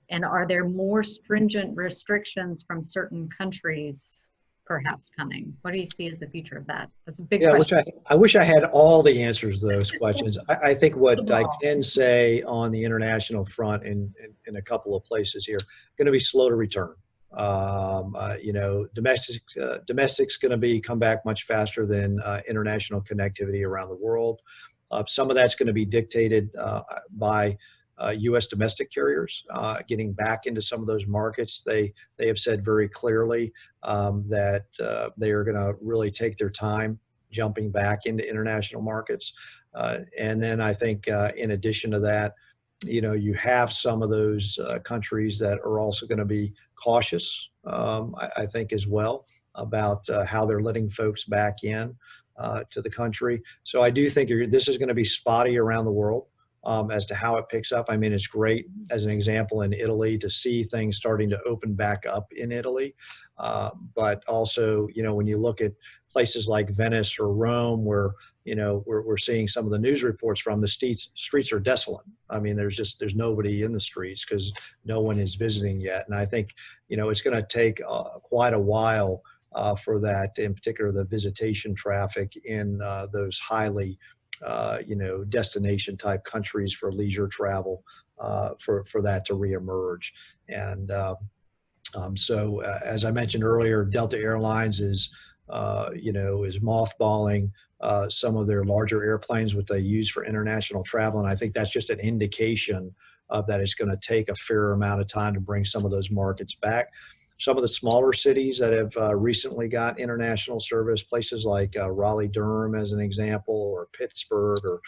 are there more stringent restrictions from certain countries perhaps coming? What do you see as the future of that? That's a big question. I wish I had all the answers to those questions. I think what I can say on the international front in a couple of places here, going to be slow to return. You know, domestic's going to come back much faster than international connectivity around the world. Some of that's going to be dictated by U.S. domestic carriers getting back into some of those markets. They have said very clearly that they are going to really take their time jumping back into international markets. And then I think in addition to that, you know, you have some of those countries that are also going to be cautious, I think, as well, about how they're letting folks back in to the country. So I do think this is going to be spotty around the world as to how it picks up. I mean, it's great, as an example, in Italy to see things starting to open back up in Italy. But also, you know, when you look at places like Venice or Rome, where, you know, we're seeing some of the news reports from, the streets are desolate. I mean, there's nobody in the streets because no one is visiting yet. And I think, you know, it's going to take quite a while for that, in particular, the visitation traffic in those highly you know, destination type countries for leisure travel, for that to reemerge. And so as I mentioned earlier, Delta Airlines is, you know, is mothballing some of their larger airplanes, what they use for international travel. And I think that's just an indication of that it's going to take a fair amount of time to bring some of those markets back. Some of the smaller cities that have recently got international service, places like Raleigh-Durham as an example, or Pittsburgh, or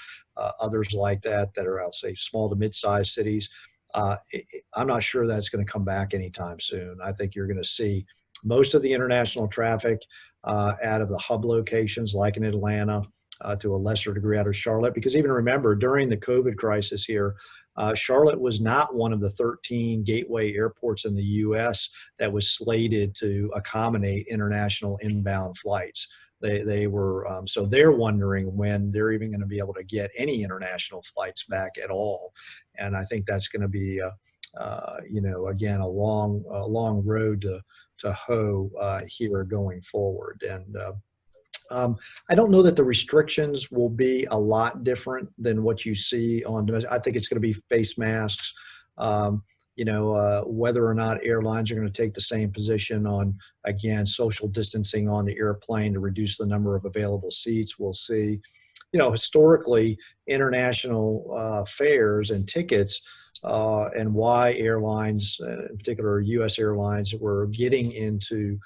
others like that are, I'll say, small to mid-sized cities. I'm not sure that's going to come back anytime soon. I think you're going to see most of the international traffic out of the hub locations, like in Atlanta, to a lesser degree out of Charlotte. Because even remember, during the COVID crisis here, Charlotte was not one of the 13 gateway airports in the U.S. that was slated to accommodate international inbound flights. They were, so they're wondering when they're even going to be able to get any international flights back at all. And I think that's going to be, you know, again, a long road to hoe here going forward. And I don't know that the restrictions will be a lot different than what you see on domestic. I think it's going to be face masks. You know, whether or not airlines are going to take the same position on, again, social distancing on the airplane to reduce the number of available seats, we'll see. You know, historically, international fares and tickets and why airlines, in particular U.S. airlines, were getting into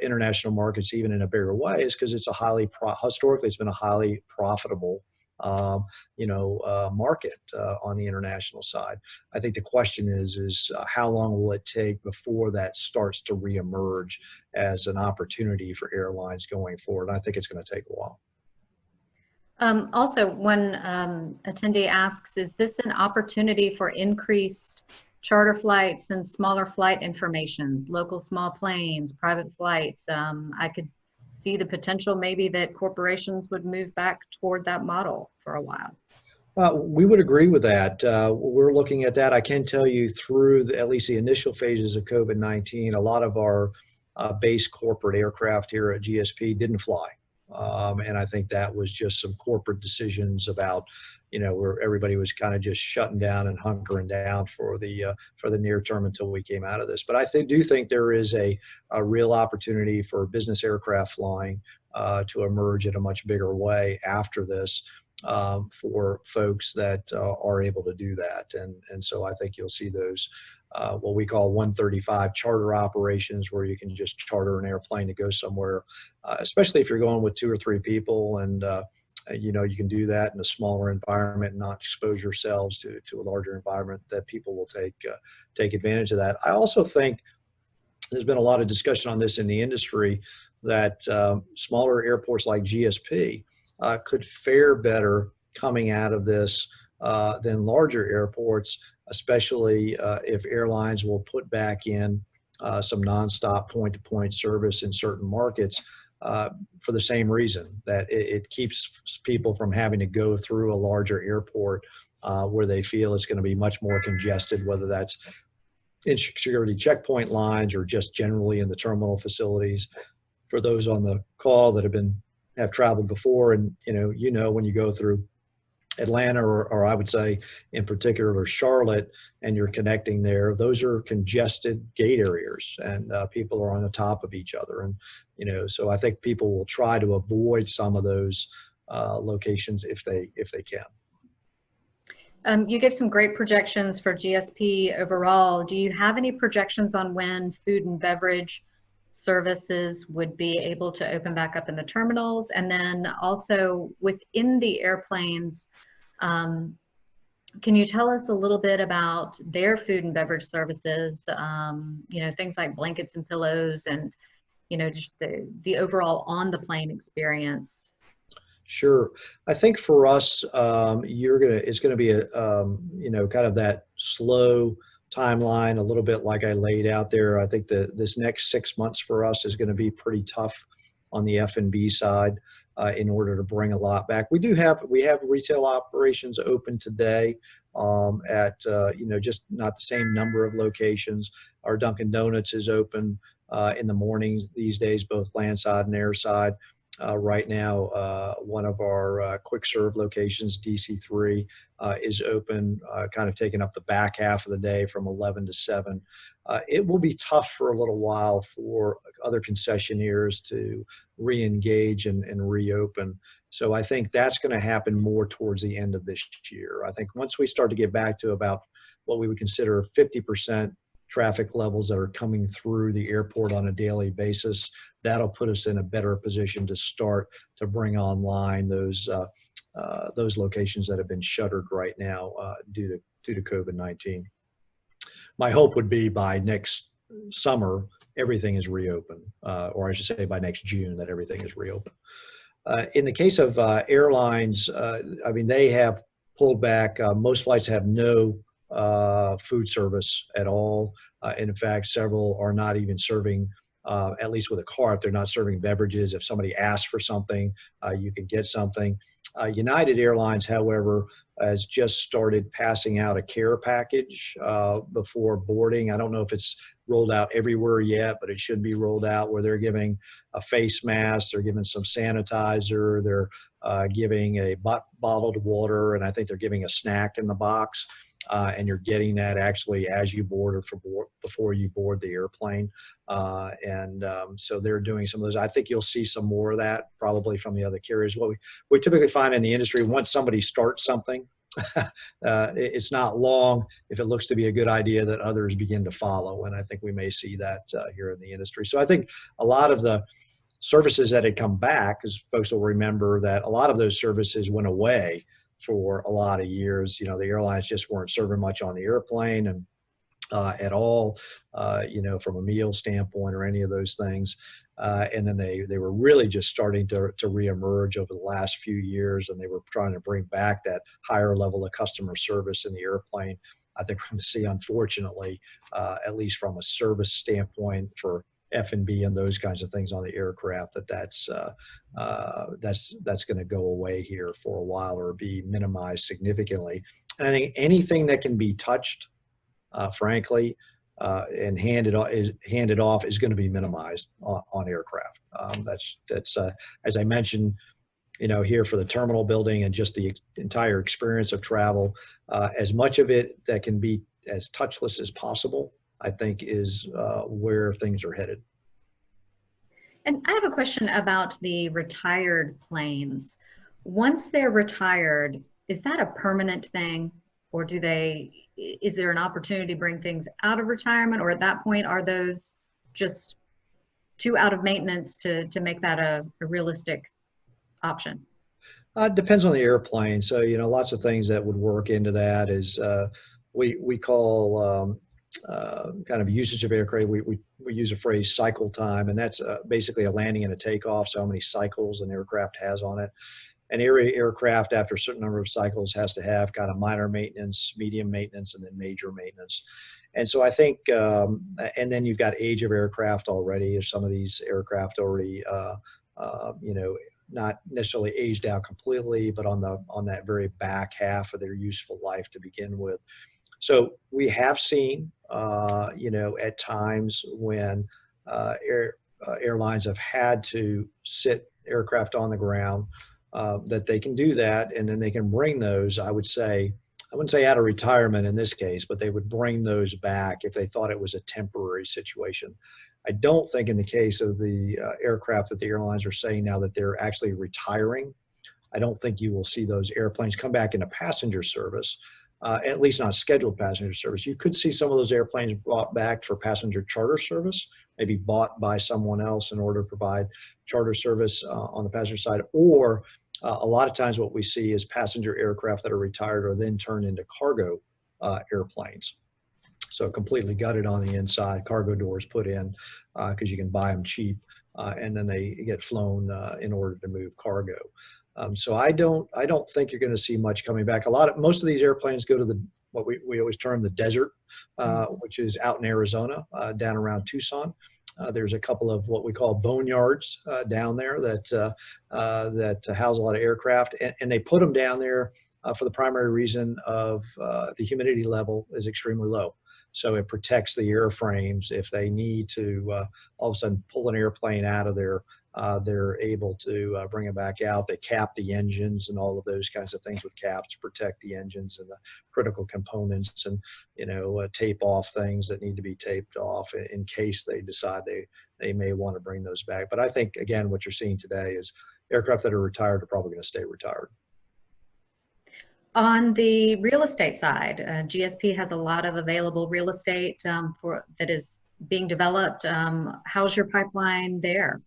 international markets even in a bigger way is because it's a historically it's been a highly profitable you know, market on the international side. I think the question is how long will it take before that starts to reemerge as an opportunity for airlines going forward? I think it's going to take a while. Also, one attendee asks, is this an opportunity for increased charter flights and smaller flight informations, local small planes, private flights? I could see the potential maybe that corporations would move back toward that model for a while. We would agree with that. We're looking at that. I can tell you through at least the initial phases of COVID-19, a lot of our base corporate aircraft here at GSP didn't fly. And I think that was just some corporate decisions about, you know, where everybody was kind of just shutting down and hunkering down for the near term until we came out of this. But I do think there is a real opportunity for business aircraft flying to emerge in a much bigger way after this. for folks that are able to do that. And so I think you'll see those what we call 135 charter operations, where you can just charter an airplane to go somewhere, especially if you're going with 2 or 3 people, and you know, you can do that in a smaller environment and not expose yourselves to a larger environment, that people will take advantage of that. I also think there's been a lot of discussion on this in the industry, that smaller airports like GSP could fare better coming out of this than larger airports, especially if airlines will put back in some nonstop point-to-point service in certain markets, for the same reason, that it keeps people from having to go through a larger airport where they feel it's going to be much more congested, whether that's in security checkpoint lines or just generally in the terminal facilities. For those on the call that have traveled before, and you know when you go through Atlanta, or I would say in particular Charlotte, and you're connecting there, those are congested gate areas, and people are on the top of each other, and so I think people will try to avoid some of those locations if they can. You gave some great projections for GSP overall. Do you have any projections on when food and beverage services would be able to open back up in the terminals? And then also within the airplanes, can you tell us a little bit about their food and beverage services, things like blankets and pillows, and just the overall on the plane experience? Sure. I think for us, it's going to be a, kind of that slow timeline, a little bit like I laid out there. I think this next 6 months for us is going to be pretty tough on the F&B side in order to bring a lot back. We have retail operations open today at, just not the same number of locations. Our Dunkin' Donuts is open in the mornings these days, both landside and airside. Right now, one of our quick serve locations, DC3, is open, kind of taking up the back half of the day from 11 to 7. It will be tough for a little while for other concessionaires to re-engage and reopen. So I think that's going to happen more towards the end of this year. I think once we start to get back to about what we would consider 50% traffic levels that are coming through the airport on a daily basis, that'll put us in a better position to start to bring online those locations that have been shuttered right now due to COVID-19. My hope would be by next summer everything is reopened, or I should say by next June that everything is reopened. In the case of airlines, they have pulled back. Most flights have no food service at all. And in fact, several are not even serving, at least with a cart, they're not serving beverages. If somebody asks for something, you can get something. United Airlines, however, has just started passing out a care package before boarding. I don't know if it's rolled out everywhere yet, but it should be rolled out, where they're giving a face mask, they're giving some sanitizer, they're giving a bottled water, and I think they're giving a snack in the box. And you're getting that actually as you board or before you board the airplane. So they're doing some of those. I think you'll see some more of that probably from the other carriers. What we typically find in the industry, once somebody starts something, it's not long if it looks to be a good idea that others begin to follow. And I think we may see that here in the industry. So I think a lot of the services that had come back, because folks will remember that a lot of those services went away for a lot of years. The airlines just weren't serving much on the airplane and at all, from a meal standpoint or any of those things. And then they were really just starting to reemerge over the last few years, and they were trying to bring back that higher level of customer service in the airplane. I think we're going to see, unfortunately, at least from a service standpoint for F&B and those kinds of things on the aircraft, that's going to go away here for a while or be minimized significantly. And I think anything that can be touched, frankly, and handed off is going to be minimized on aircraft. That's as I mentioned, here for the terminal building and just the entire experience of travel, as much of it that can be as touchless as possible, I think is where things are headed. And I have a question about the retired planes. once they're retired, is that a permanent thing, or is there an opportunity to bring things out of retirement, or at that point are those just too out of maintenance to make that a realistic option? Depends on the airplane. So, lots of things that would work into that is we call kind of usage of aircraft. We use a phrase cycle time, and that's basically a landing and a takeoff. So how many cycles an aircraft has on it. An aircraft after a certain number of cycles has to have kind of minor maintenance, medium maintenance, and then major maintenance. And so I think, and then you've got age of aircraft already, or some of these aircraft already, not necessarily aged out completely, but on that very back half of their useful life to begin with. So we have seen, at times when airlines have had to sit aircraft on the ground, that they can do that, and then they can bring those, I wouldn't say out of retirement in this case, but they would bring those back if they thought it was a temporary situation. I don't think in the case of the aircraft that the airlines are saying now that they're actually retiring, I don't think you will see those airplanes come back into passenger service, at least not scheduled passenger service. You could see some of those airplanes brought back for passenger charter service, maybe bought by someone else in order to provide charter service on the passenger side, or a lot of times what we see is passenger aircraft that are retired are then turned into cargo airplanes. So completely gutted on the inside, cargo doors put in because you can buy them cheap, and then they get flown in order to move cargo. So I don't think you're going to see much coming back. Most of these airplanes go to what we always term the desert, which is out in Arizona, down around Tucson. There's a couple of what we call boneyards down there that house a lot of aircraft, and they put them down there for the primary reason of the humidity level is extremely low. So it protects the airframes. If they need to all of a sudden pull an airplane out of there, they're able to bring it back out. They cap the engines and all of those kinds of things with caps to protect the engines and the critical components, and tape off things that need to be taped off in case they decide they may want to bring those back. But I think, again, what you're seeing today is aircraft that are retired are probably going to stay retired. On the real estate side, GSP has a lot of available real estate that is being developed. How's your pipeline there?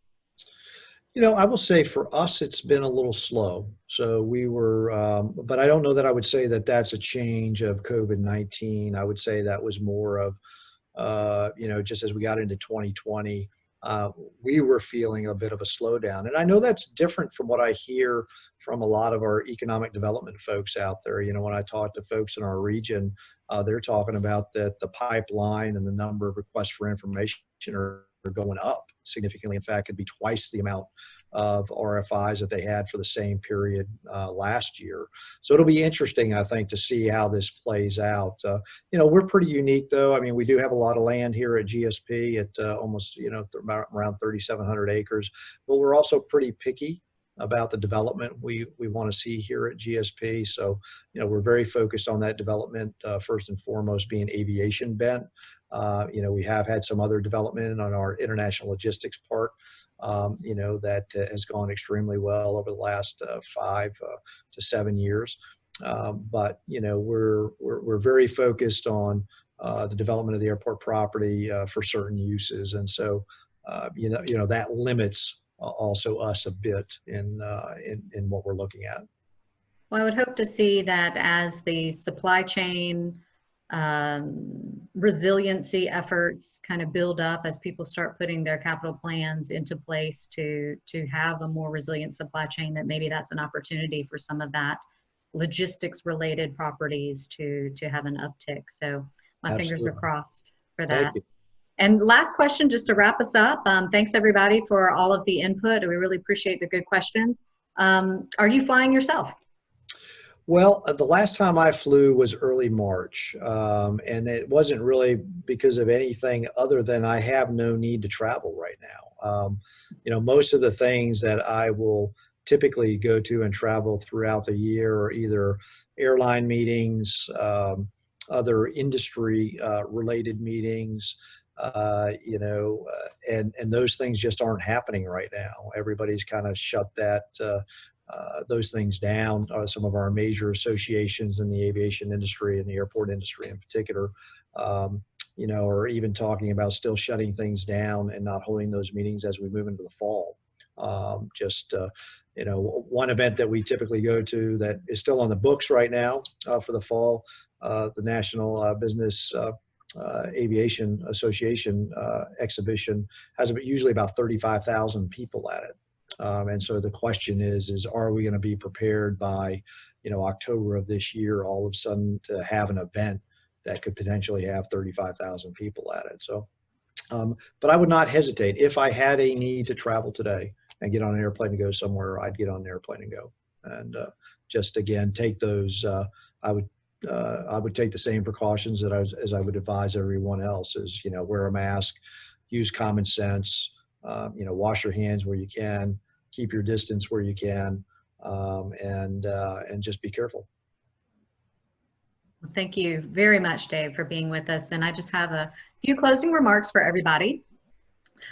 I will say for us, it's been a little slow. So we were, but I don't know that I would say that that's a change of COVID-19. I would say that was more of, just as we got into 2020, we were feeling a bit of a slowdown. And I know that's different from what I hear from a lot of our economic development folks out there. When I talk to folks in our region, they're talking about that the pipeline and the number of requests for information are going up significantly. In fact, it'd be twice the amount of RFIs that they had for the same period last year. So it'll be interesting, I think, to see how this plays out. We're pretty unique, though. I mean, we do have a lot of land here at GSP at almost, around 3,700 acres, but we're also pretty picky about the development we want to see here at GSP. So, we're very focused on that development, first and foremost being aviation bent. We have had some other development on our international logistics part, that has gone extremely well over the last 5 to 7 years. But we're very focused on the development of the airport property for certain uses, and so that limits also us a bit in what we're looking at. Well, I would hope to see that as the supply chain resiliency efforts kind of build up, as people start putting their capital plans into place to have a more resilient supply chain, that maybe that's an opportunity for some of that logistics related properties to have an uptick. So my Absolutely. fingers are crossed for that. Thank you. And last question, just to wrap us up. Thanks everybody for all of the input. We really appreciate the good questions. Are you flying yourself? Well, the last time I flew was early March, and it wasn't really because of anything other than I have no need to travel right now. Most of the things that I will typically go to and travel throughout the year are either airline meetings, other industry related meetings, and those things just aren't happening right now. Everybody's kind of shut that those things down. Some of our major associations in the aviation industry and the airport industry in particular, you know, are even talking about still shutting things down and not holding those meetings as we move into the fall. You know, one event that we typically go to that is still on the books right now for the fall, the National Business Aviation Association exhibition has usually about 35,000 people at it. And so the question is are we going to be prepared by, you know, October of this year, all of a sudden to have an event that could potentially have 35,000 people at it? So, but I would not hesitate. If I had a need to travel today and get on an airplane to go somewhere, I'd get on an airplane and go. And just again, take those, I would take the same precautions that as I would advise everyone else is, you know, wear a mask, use common sense, you know, wash your hands where you can, keep your distance where you can, and just be careful. Well, thank you very much, Dave, for being with us. And I just have a few closing remarks for everybody.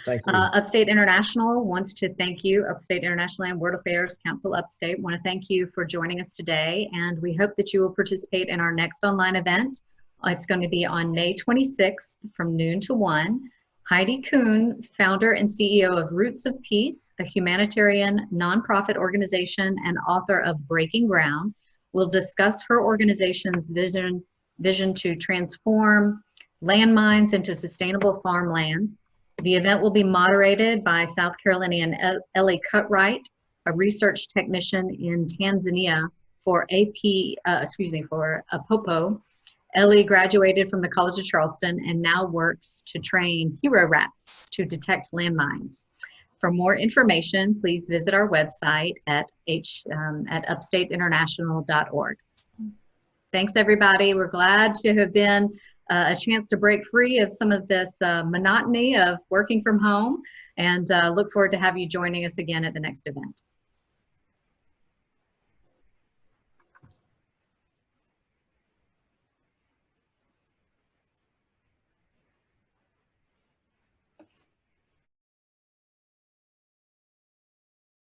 Thank you. Upstate International wants to thank you. Upstate International and World Affairs Council Upstate want to thank you for joining us today. And we hope that you will participate in our next online event. It's going to be on May 26th from noon to 1. Heidi Kuhn, founder and CEO of Roots of Peace, a humanitarian nonprofit organization and author of Breaking Ground, will discuss her organization's vision to transform landmines into sustainable farmland. The event will be moderated by South Carolinian Ellie Cutright, a research technician in Tanzania for Apopo. Ellie graduated from the College of Charleston and now works to train hero rats to detect landmines. For more information, please visit our website at upstateinternational.org. Thanks, everybody. We're glad to have been a chance to break free of some of this monotony of working from home, and look forward to have you joining us again at the next event.